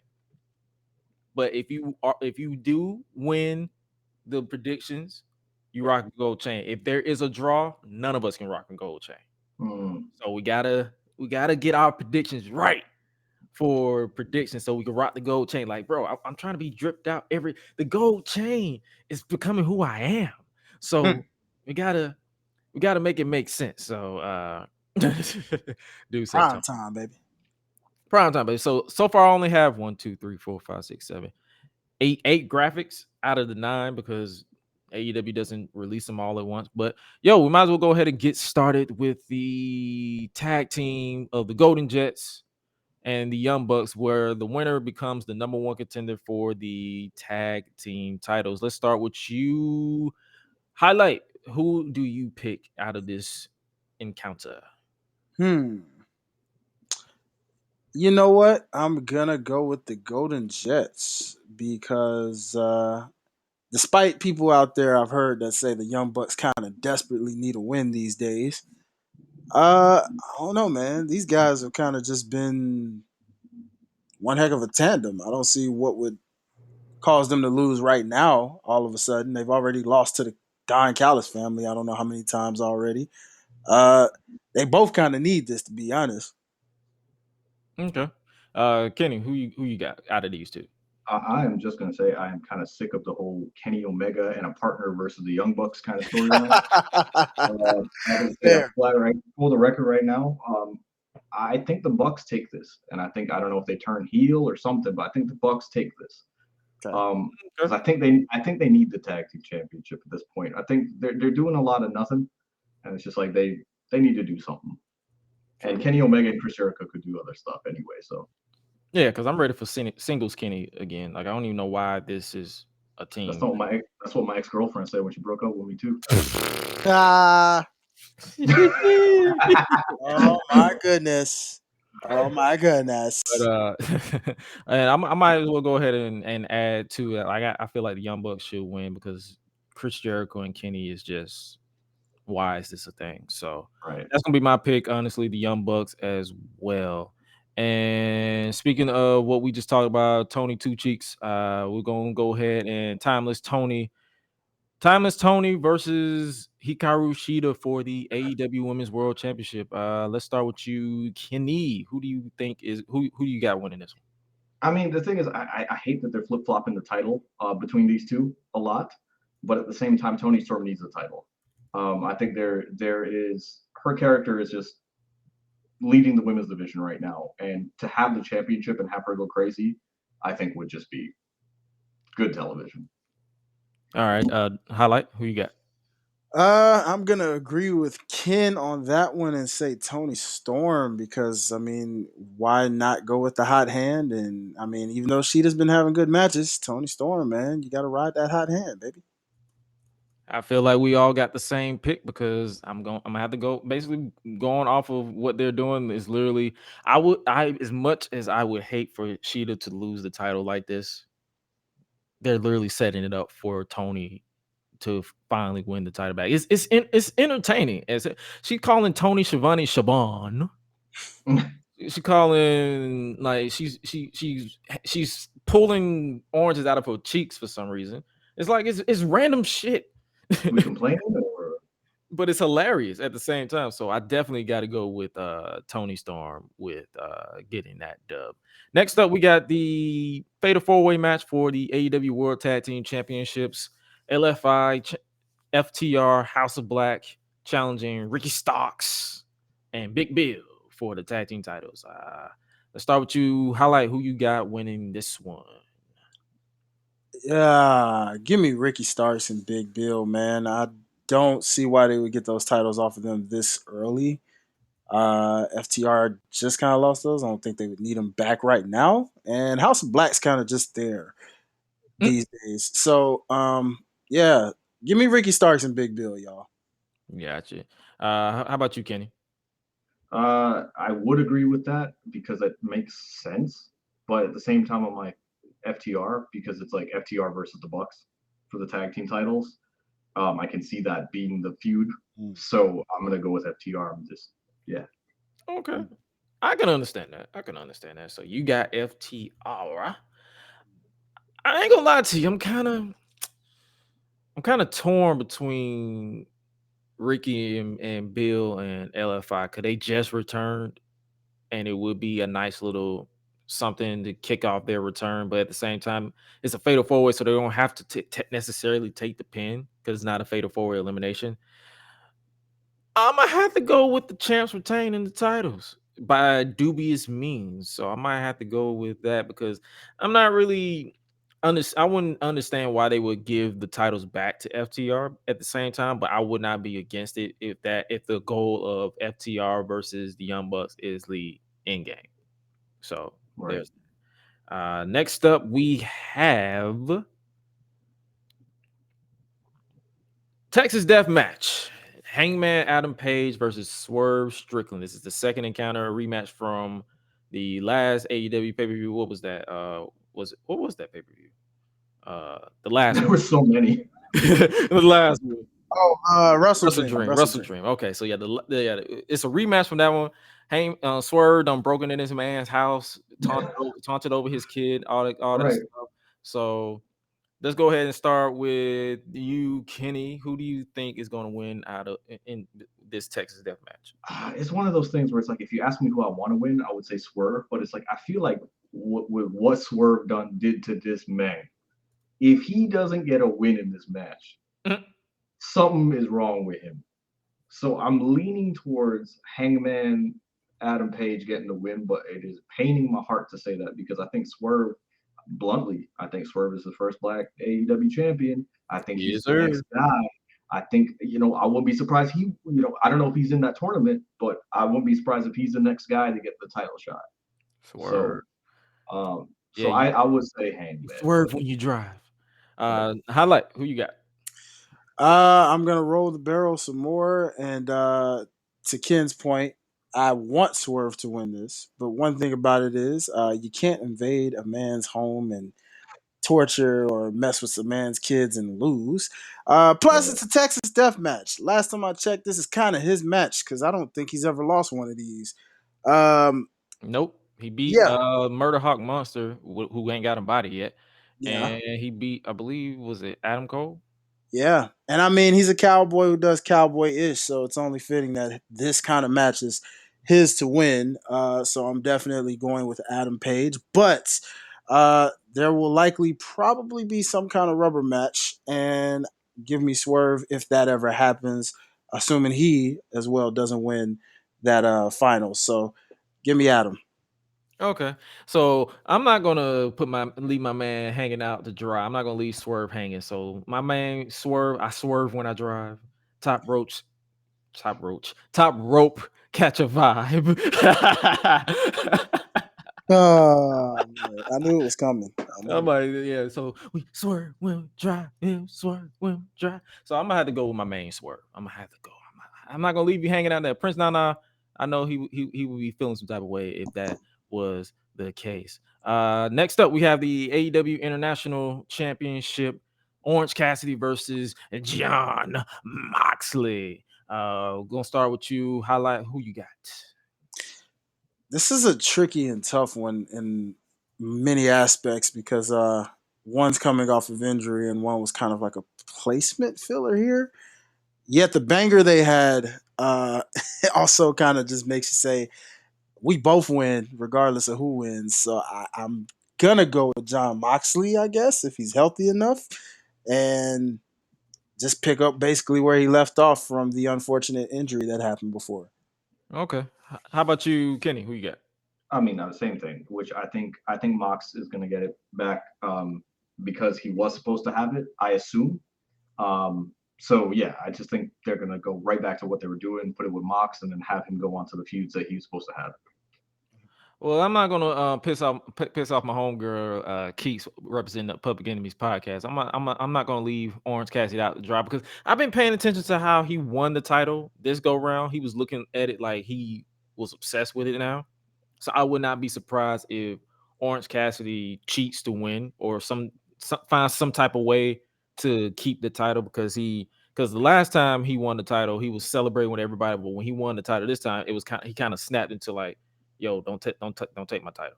But if you do win the predictions, you rock a gold chain. If there is a draw, none of us can rock a gold chain. So we gotta get our predictions right for predictions so we can rock the gold chain. Like, bro, I'm trying to be dripped out. The gold chain is becoming who I am. So we gotta make it make sense. So do say Prime Tony. time, baby. Prime time, baby. So far I only have 1, 2, 3, 4, 5, 6, 7, 8 graphics out of the 9 because AEW doesn't release them all at once. But we might as well go ahead and get started with the tag team of the Golden Jets and the Young Bucks, where the winner becomes the number 1 contender for the tag team titles. Let's start with you. Hi-Lite. Who do you pick out of this encounter? You know what? I'm gonna go with the Golden Jets because despite people out there I've heard that say the Young Bucks kind of desperately need a win these days. I don't know, man. These guys have kind of just been one heck of a tandem. I don't see what would cause them to lose right now. All of a sudden, they've already lost to the Don Callis family. I don't know how many times already. Uh, they both kind of need this, to be honest. Okay. Kenny, who you got out of these two? I am just gonna say I am kind of sick of the whole Kenny Omega and a partner versus the Young Bucks kind of storyline. I'm gonna say that Fair. flat right for the record right now. I think the Bucks take this, and I don't know if they turn heel or something, but I think the Bucks take this. Okay. Because I think they need the tag team championship at this point. I think they're doing a lot of nothing, and it's just like they need to do something. And Kenny Omega and Chris Jericho could do other stuff anyway. So Yeah, because I'm ready for singles Kenny again. Like, I don't even know why this is a that's team. not my that's what my ex girlfriend said when she broke up with me too. Ah, oh my goodness. Oh my goodness. But and I might as well go ahead and add to it. Like, I feel like the Young Bucks should win because Chris Jericho and Kenny is just, why is this a thing? So Right. that's gonna be my pick, honestly, the Young Bucks as well. And speaking of what we just talked about, Tony Two Cheeks, we're gonna go ahead and Timeless Tony versus Hikaru Shida for the AEW Women's World Championship. Let's start with you, Kenny. Who do you think who do you got winning this one? I mean, the thing is, I hate that they're flip flopping the title between these two a lot, but at the same time, Tony Storm needs the title. I think there is her character is just leading the women's division right now, and to have the championship and have her go crazy, I think would just be good television. All right, Highlight. Who you got? I'm gonna agree with Ken on that one and say Tony Storm because I mean, why not go with the hot hand? And I mean, even though Sheeta's been having good matches, Tony Storm, man, you got to ride that hot hand, baby. I feel like we all got the same pick because I'm gonna have to go basically going off of what they're doing is literally I as much as I would hate for Sheeta to lose the title like this, they're literally setting it up for Tony to finally win the title back. It's entertaining. She calling Tony Schiavone Shaban. She calling like she's pulling oranges out of her cheeks for some reason. It's like it's random shit. We complaining or But it's hilarious at the same time. So I definitely got to go with Tony Storm with getting that dub. Next up, we got the Fatal 4-Way match for the AEW World Tag Team Championships. LFI, FTR, House of Black challenging Ricky Starks and Big Bill for the tag team titles. Let's start with you. Highlight who you got winning this one. Yeah, give me Ricky Starks and Big Bill, man. I don't see why they would get those titles off of them this early. FTR just kind of lost those. I don't think they would need them back right now. And House of Black's kind of just there these days. So, yeah, give me Ricky Starks and Big Bill, y'all. Gotcha. How about you, Kenny? I would agree with that because it makes sense. But at the same time, I'm like FTR because it's like FTR versus the Bucks for the tag team titles. I can see that being the feud. Mm. So I'm gonna go with FTR. I'm just yeah. Okay. I can understand that. So you got FTR. I ain't gonna lie to you. I'm kind of torn between Ricky and Bill and LFI because they just returned, and it would be a nice little something to kick off their return. But at the same time, it's a fatal 4-way, so they don't have to necessarily take the pin because it's not a fatal 4-way elimination. I'm gonna have to go with the champs retaining the titles by dubious means. So I might have to go with that because I'm not really I wouldn't understand why they would give the titles back to FTR at the same time, but I would not be against it if the goal of FTR versus the Young Bucks is the end game. So Right. there's next up we have Texas Death Match. Hangman Adam Page versus Swerve Strickland. This is the second encounter, a rematch from the last AEW pay-per-view. What was that? What was that pay-per-view? The last There one. were so many. The last one. Oh, Russell Russell Dream. Dream. Russell Dream. Okay, so yeah, it's a rematch from that one. Swerve done broken in his man's house, taunted over his kid, all that Right. stuff. So let's go ahead and start with you, Kenny. Who do you think is going to win out of in this Texas Death Match? It's one of those things where it's like if you ask me who I want to win, I would say Swerve. But it's like I feel like what Swerve did to this man, if he doesn't get a win in this match, something is wrong with him. So I'm leaning towards Hangman Adam Page getting the win, but it is paining my heart to say that because I think Swerve, bluntly, I think Swerve is the first black AEW champion. I think Yes, he's the sir. next guy. I think, I wouldn't be surprised I don't know if he's in that tournament, but I wouldn't be surprised if he's the next guy to get the title shot. Swerve. So I would say Hangman. Swerve when you drive. Highlight. Who you got? I'm gonna roll the barrel some more, and to Ken's point, I want Swerve to win this, but one thing about it is, you can't invade a man's home and torture or mess with a man's kids and lose. Plus, it's a Texas death match. Last time I checked, this is kind of his match because I don't think he's ever lost one of these. Um, Nope. He beat yeah, Murder Hawk Monster, who ain't got a body yet, yeah. and he beat, I believe, was it Adam Cole? Yeah, and I mean he's a cowboy who does cowboy-ish, so it's only fitting that this kind of match is his to win. So I'm definitely going with Adam Page, but there will likely probably be some kind of rubber match, and give me Swerve if that ever happens, assuming he as well doesn't win that final. So give me Adam. Okay, so I'm not gonna leave my man hanging out to dry. I'm not gonna leave Swerve hanging. So my man Swerve, I swerve when I drive. top rope catch a vibe. Oh man, I knew it was coming. I knew I'm it. like, yeah. So we swerve, will dry, swerve, will dry. So I'm gonna have to go with my main swerve. I'm gonna have to go. I'm not gonna leave you hanging out there, Prince Nana. I know he would be feeling some type of way if that was the case. Next up, we have the AEW International Championship. Orange Cassidy versus John Moxley. Gonna start with you. Highlight who you got. This is a tricky and tough one in many aspects because one's coming off of injury and one was kind of like a placement filler here. Yet the banger they had it also kind of just makes you say we both win regardless of who wins. So I'm gonna go with John Moxley, I guess, if he's healthy enough, and just pick up basically where he left off from the unfortunate injury that happened before. Okay. How about you, Kenny? Who you got? I mean, the same thing. Which I think Mox is gonna get it back because he was supposed to have it. I assume. So yeah, I just think they're gonna go right back to what they were doing, put it with Mox, and then have him go on to the feuds that he was supposed to have. Well, I'm not gonna piss off my homegirl Keeks representing the Public Enemies podcast. I'm not gonna leave Orange Cassidy out to dry because I've been paying attention to how he won the title this go round. He was looking at it like he was obsessed with it now. So I would not be surprised if Orange Cassidy cheats to win or finds some type of way to keep the title because the last time he won the title he was celebrating with everybody, but when he won the title this time it was he kind of snapped into like, yo, don't take my title.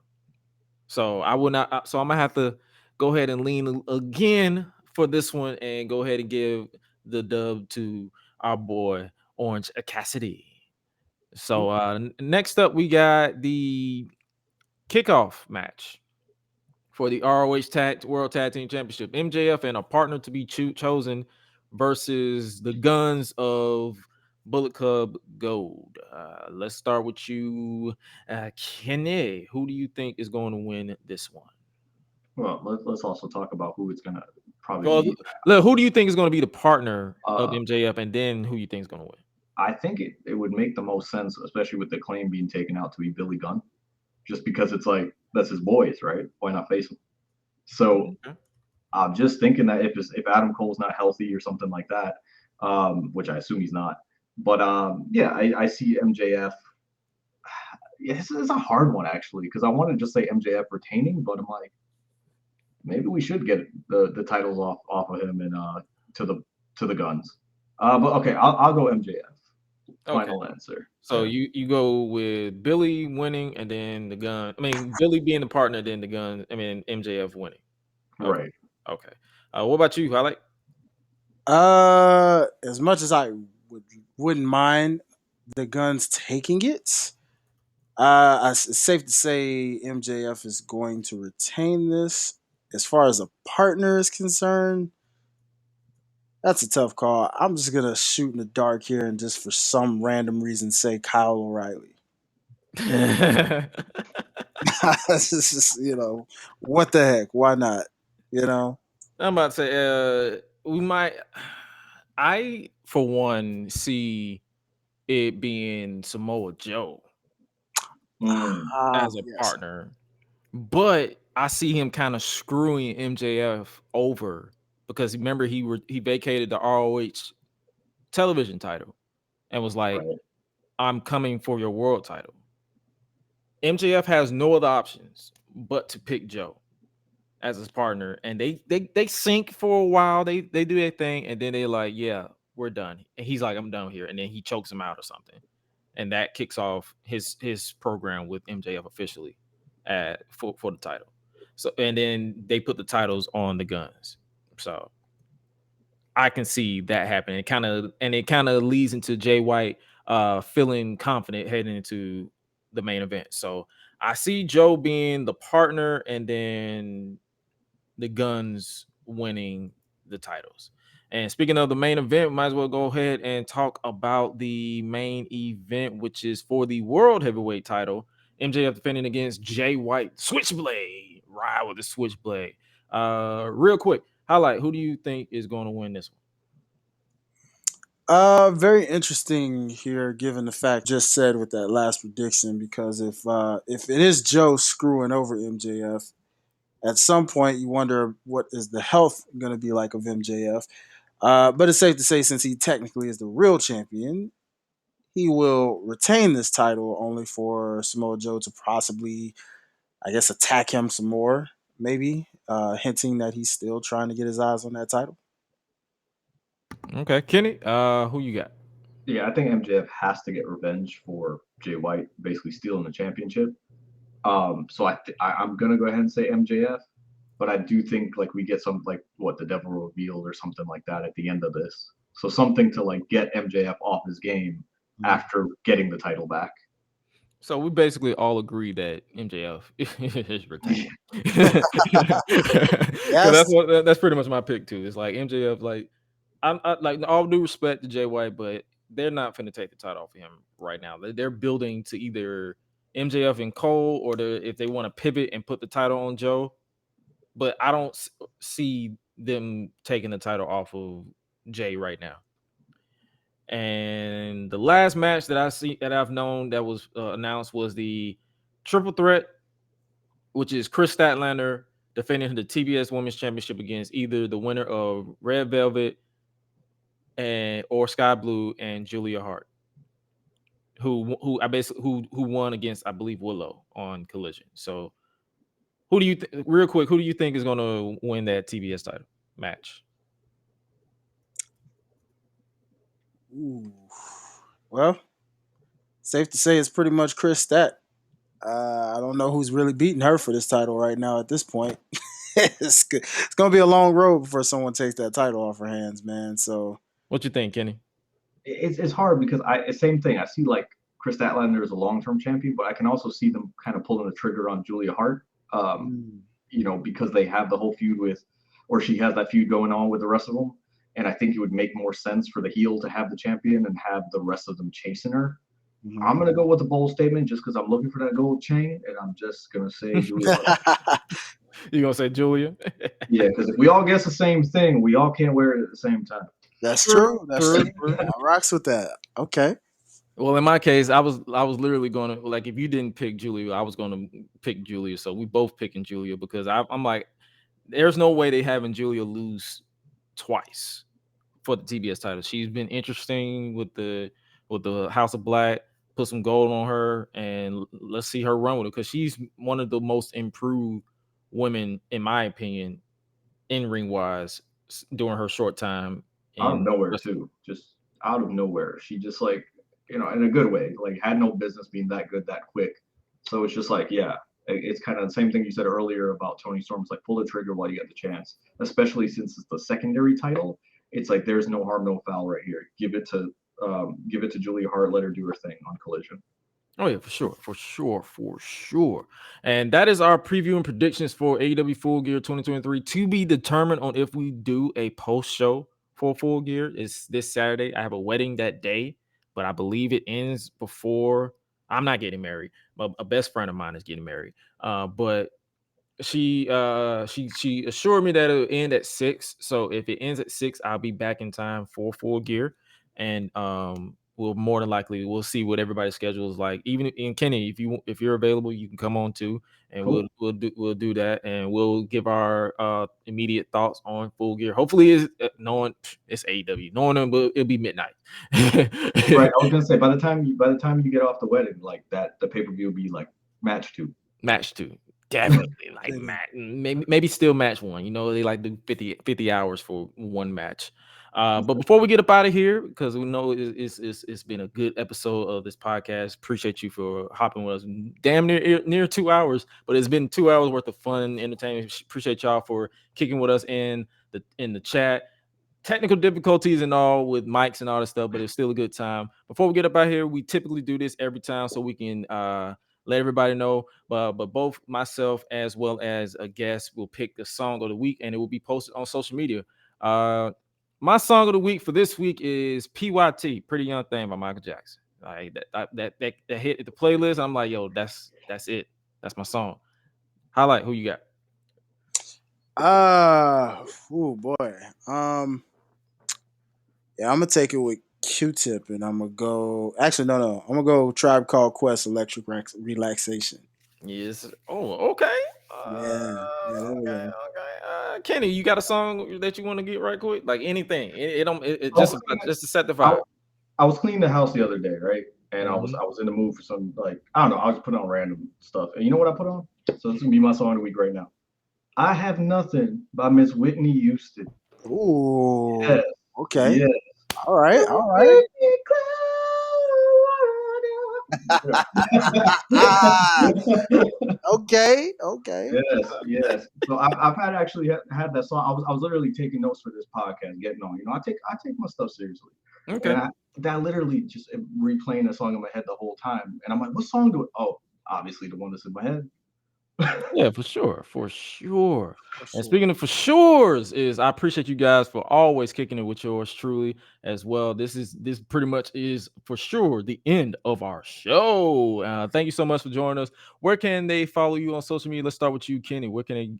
So I will not. So I'm gonna have to go ahead and lean again for this one and go ahead and give the dub to our boy Orange Cassidy. So next up we got the kickoff match for the ROH World Tag Team Championship. MJF and a partner to be chosen versus the Guns of Bullet Club Gold. Let's start with you, Kenny. Who do you think is going to win this one? Well, let's also talk about who it's gonna probably Well, be. look, who do you think is going to be the partner of Uh, MJF, and then who you think is going to win? I think it would make the most sense, especially with the claim being taken out to be Billy Gunn, just because it's like that's his boys, right? Why not face him? So Okay. I'm just thinking that if Adam Cole's not healthy or something like that, which I assume he's not, but yeah, I see MJF. It's a hard one actually because I want to just say MJF retaining, but I'm like maybe we should get the titles off of him and to the to the Guns. But okay, I'll go MJF. Okay. Final answer. So Yeah. you go with Billy winning, and then the Gun. I mean, Billy being the partner, then the Gun. I mean, MJF winning. Okay. Right. Okay. What about you, Highlight? As much as I wouldn't mind the Guns taking it, it's safe to say MJF is going to retain this. As far as a partner is concerned, that's a tough call. I'm just gonna shoot in the dark here and just for some random reason say Kyle O'Reilly. It's just, what the heck? Why not? You know? I'm about to say, we might. I, for one, see it being Samoa Joe Mm, as a Yes. partner, but I see him kind of screwing MJF over because remember he vacated the ROH television title and was like, right. "I'm coming for your world title." MJF has no other options but to pick Joe as his partner, and they sync for a while. They do their thing, and then they're like, "Yeah, we're done." And he's like, "I'm done here," and then he chokes him out or something, and that kicks off his program with MJF officially for the title. So and then they put the titles on the Guns. So I can see that happening. It kind of leads into Jay White feeling confident heading into the main event. So I see Joe being the partner, and then the Guns winning the titles. And speaking of the main event, might as well go ahead and talk about the main event, which is for the World Heavyweight title. MJF defending against Jay White. Switchblade. Ride with the Switchblade. Real quick, Highlight, who do you think is going to win this one? Very interesting here, given the fact just said with that last prediction. Because if it is Joe screwing over MJF, at some point you wonder what is the health going to be like of MJF. But it's safe to say, since he technically is the real champion, he will retain this title only for Samoa Joe to possibly, I guess, attack him some more, maybe, hinting that he's still trying to get his eyes on that title. Okay, Kenny, who you got? Yeah, I think MJF has to get revenge for Jay White basically stealing the championship. So I'm gonna go ahead and say MJF, but I do think like we get some like what the devil revealed or something like that at the end of this. So something to like get MJF off his game after getting the title back. So we basically all agree that MJF is retained. Yes. That's pretty much my pick too. It's like MJF, like I like all due respect to Jay White, but they're not finna take the title off of him right now. They're building to either MJF and Cole, or if they want to pivot and put the title on Joe. But I don't see them taking the title off of Jay right now. And the last match that I've known that was announced was the triple threat, which is Chris Statlander defending the TBS Women's Championship against either the winner of Red Velvet or Sky Blue and Julia Hart, who won against, I believe, Willow on Collision. So who do you real quick? Who do you think is going to win that TBS title match? Ooh. Well, safe to say it's pretty much Chris Stat. I don't know who's really beating her for this title right now at this point. It's going to be a long road before someone takes that title off her hands, man. So, what you think, Kenny? It's hard because same thing. I see like Chris Statlander as a long-term champion, but I can also see them kind of pulling the trigger on Julia Hart. Because they have the whole feud or she has that feud going on with the rest of them. And I think it would make more sense for the heel to have the champion and have the rest of them chasing her. Mm-hmm. I'm gonna go with the bold statement just because I'm looking for that gold chain, and I'm just gonna say Julia. You gonna say Julia? Yeah, because if we all guess the same thing, we all can't wear it at the same time. That's true. That's true. I rocks with that. Okay. Well, in my case, I was literally going to, like, if you didn't pick Julia, I was going to pick Julia. So we both picking Julia because I'm like, there's no way they having Julia lose twice for the TBS title. She's been interesting with the House of Black. Put some gold on her, and let's see her run with it because she's one of the most improved women, in my opinion, in ring wise during her short time. Out of nowhere too, just out of nowhere. She just like, in a good way, like had no business being that good that quick. So it's just like, yeah, it's kind of the same thing you said earlier about Toni Storm. It's like pull the trigger while you get the chance, especially since it's the secondary title. It's like there's no harm, no foul right here. Give it to Julia Hart. Let her do her thing on Collision. Oh yeah, for sure. And that is our preview and predictions for AEW Full Gear 2023, to be determined on if we do a post show for Full Gear. It's this Saturday. I have a wedding that day, but I believe it ends before. I'm not getting married, but a best friend of mine is getting married. But she assured me that it'll end at 6. So if it ends at 6, I'll be back in time for Full Gear, and we'll more than likely we'll see what everybody's schedule is like. Even in Kenny, if you're available, you can come on too, and cool. we'll do that, and we'll give our immediate thoughts on Full Gear. Hopefully, it's knowing it's AEW, knowing them, but it'll be midnight. Right, I was gonna say by the time you get off the wedding, like that, the pay-per-view will be like match 2. Definitely like maybe still match 1. You know, they like do 50 hours for one match. But before we get up out of here, because we know it's been a good episode of this podcast. Appreciate you for hopping with us. Damn near 2 hours, but it's been 2 hours worth of fun and entertainment. Appreciate y'all for kicking with us in the chat. Technical difficulties and all with mics and all that stuff, but it's still a good time. Before we get up out here, we typically do this every time so we can let everybody know. But both myself as well as a guest will pick the song of the week, and it will be posted on social media. My song of the week for this week is PYT, Pretty Young Thing by Michael Jackson. Like that hit the playlist. I'm like, yo, that's it. That's my song. Hi-Lite, who you got? Oh boy. Yeah, I'm gonna take it with Q-Tip, and I'm gonna go. Actually, no. I'm gonna go Tribe Called Quest, Electric Relaxation. Yes. Oh, okay. Yeah, there we Okay. go. Kenny, you got a song that you want to get right quick? Like anything. It don't. It I was just to set the I, vibe. I was cleaning the house the other day, right? And I Mhm. was in the mood for some, like, I don't know, I was putting on random stuff. And you know what I put on? So this is gonna be my song of the week right now. I Have Nothing by Miss Whitney Houston. Ooh, Yes, okay. yes. All right, all right. Ah, okay, okay. Yes, yes. So I've had actually had that song. I was literally taking notes for this podcast, getting on. You know, I take my stuff seriously, and Okay. that literally just replaying the song in my head the whole time. And I'm like, what song do it? Oh, obviously the one that's in my head. Yeah, for sure, for sure. For And sure. speaking of for sures, is I appreciate you guys for always kicking it with yours truly as well. This pretty much is for sure the end of our show. Thank you so much for joining us. Where can they follow you on social media? Let's start with you, Kenny. Where can they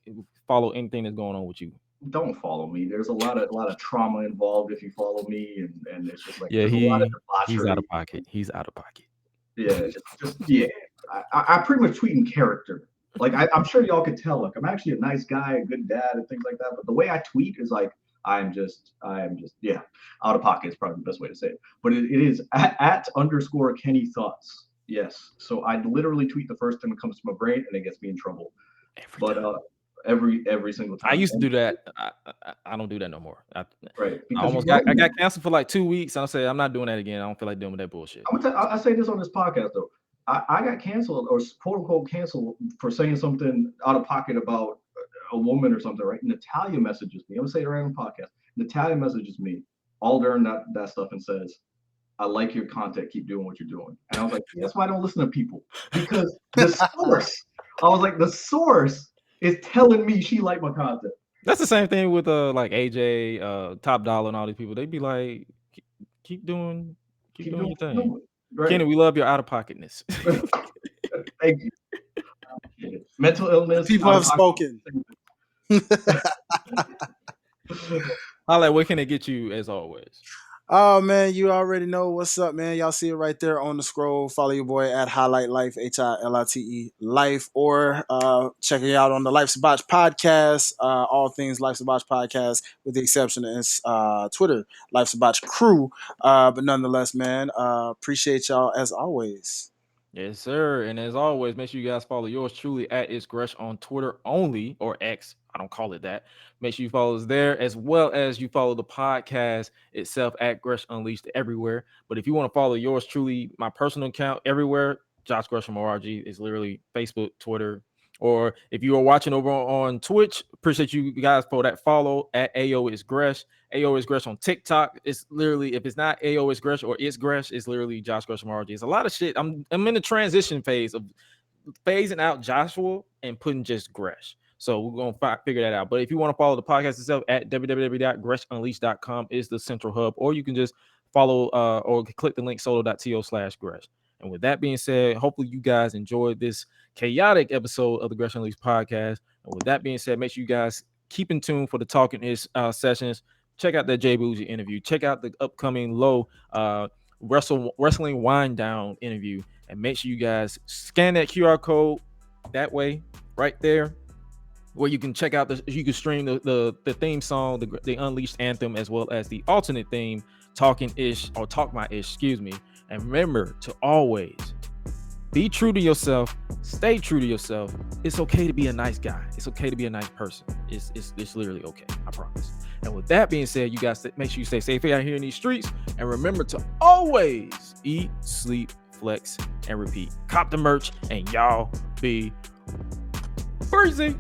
follow anything that's going on with you? Don't follow me. There's a lot of trauma involved if you follow me, and it's just like Yeah, there's a lot of he's out debauchery. of pocket. He's out of pocket. Yeah, just yeah. I pretty much tweet in character. Like I'm sure y'all could tell. Like I'm actually a nice guy, a good dad, and things like that. But the way I tweet is like I am just yeah, out of pocket is probably the best way to say it. But it is at underscore Kenny Thoughts. Yes. So I literally tweet the first thing that comes to my brain, and it gets me in trouble. Every But time. every single I time. used to And, do that. I don't do that no more. right, I because you almost know I me. got canceled for like 2 weeks. And I said I'm not doing that again. I don't feel like dealing with that bullshit. I say this on this podcast though. I got canceled or quote unquote canceled for saying something out of pocket about a woman or something, right? Natalia messages me. I'm gonna say it right on the podcast. Natalia messages me all during that stuff and says, I like your content, keep doing what you're doing. And I was like, yeah, that's why I don't listen to people. Because the source, I was like, the source is telling me she liked my content. That's the same thing with like AJ, Top Dollar, and all these people. They'd be like, keep doing Keep your doing what you're thing. doing. Right. Kenny, we love your out of pocketness. Thank you. Mental illness, People out of have pocket. spoken. Holla, where can they get you as always? Oh man, you already know what's up, man. Y'all see it right there on the scroll. Follow your boy at Hi-Lite Life, HILITE Life, or check it out on the Life's a Botch podcast. All things Life's a Botch podcast, with the exception of Twitter, Life's a Botch crew. But nonetheless, man, appreciate y'all as always. Yes, sir. And as always, make sure you guys follow yours truly at It's Gresh on Twitter only, or X. I don't call it that. Make sure you follow us there, as well as you follow the podcast itself at Gresh Unleashed everywhere. But if you want to follow yours truly, my personal account everywhere, Josh Gresham ORG is literally Facebook, Twitter. Or if you are watching over on Twitch, appreciate you guys for that follow at AO is Gresh. AO is Gresh on TikTok. It's literally, if it's not AO is Gresh or it's Gresh, it's literally Josh Gresham RG. It's a lot of shit. I'm in the transition phase of phasing out Joshua and putting just Gresh. So we're gonna figure that out. But if you want to follow the podcast itself at www.gressunleashed.com is the central hub, or you can just follow or click the link solo.to/Gresh. And with that being said, hopefully you guys enjoyed this chaotic episode of the Gresh Unleashed podcast. And with that being said, make sure you guys keep in tune for the Talking Ish sessions. Check out that Jay Bougie interview. Check out the upcoming Low Wrestling Wind Down interview. And make sure you guys scan that QR code that way, right there, where you can check out you can stream the theme song, the Unleashed anthem, as well as the alternate theme, Talking Ish, or Talk My Ish, excuse me. And remember to always be true to yourself, stay true to yourself. It's okay to be a nice guy. It's okay to be a nice person. It's literally okay. I promise. And with that being said, you guys make sure you stay safe out here in these streets. And remember to always eat, sleep, flex, and repeat. Cop the merch, and y'all be breezy.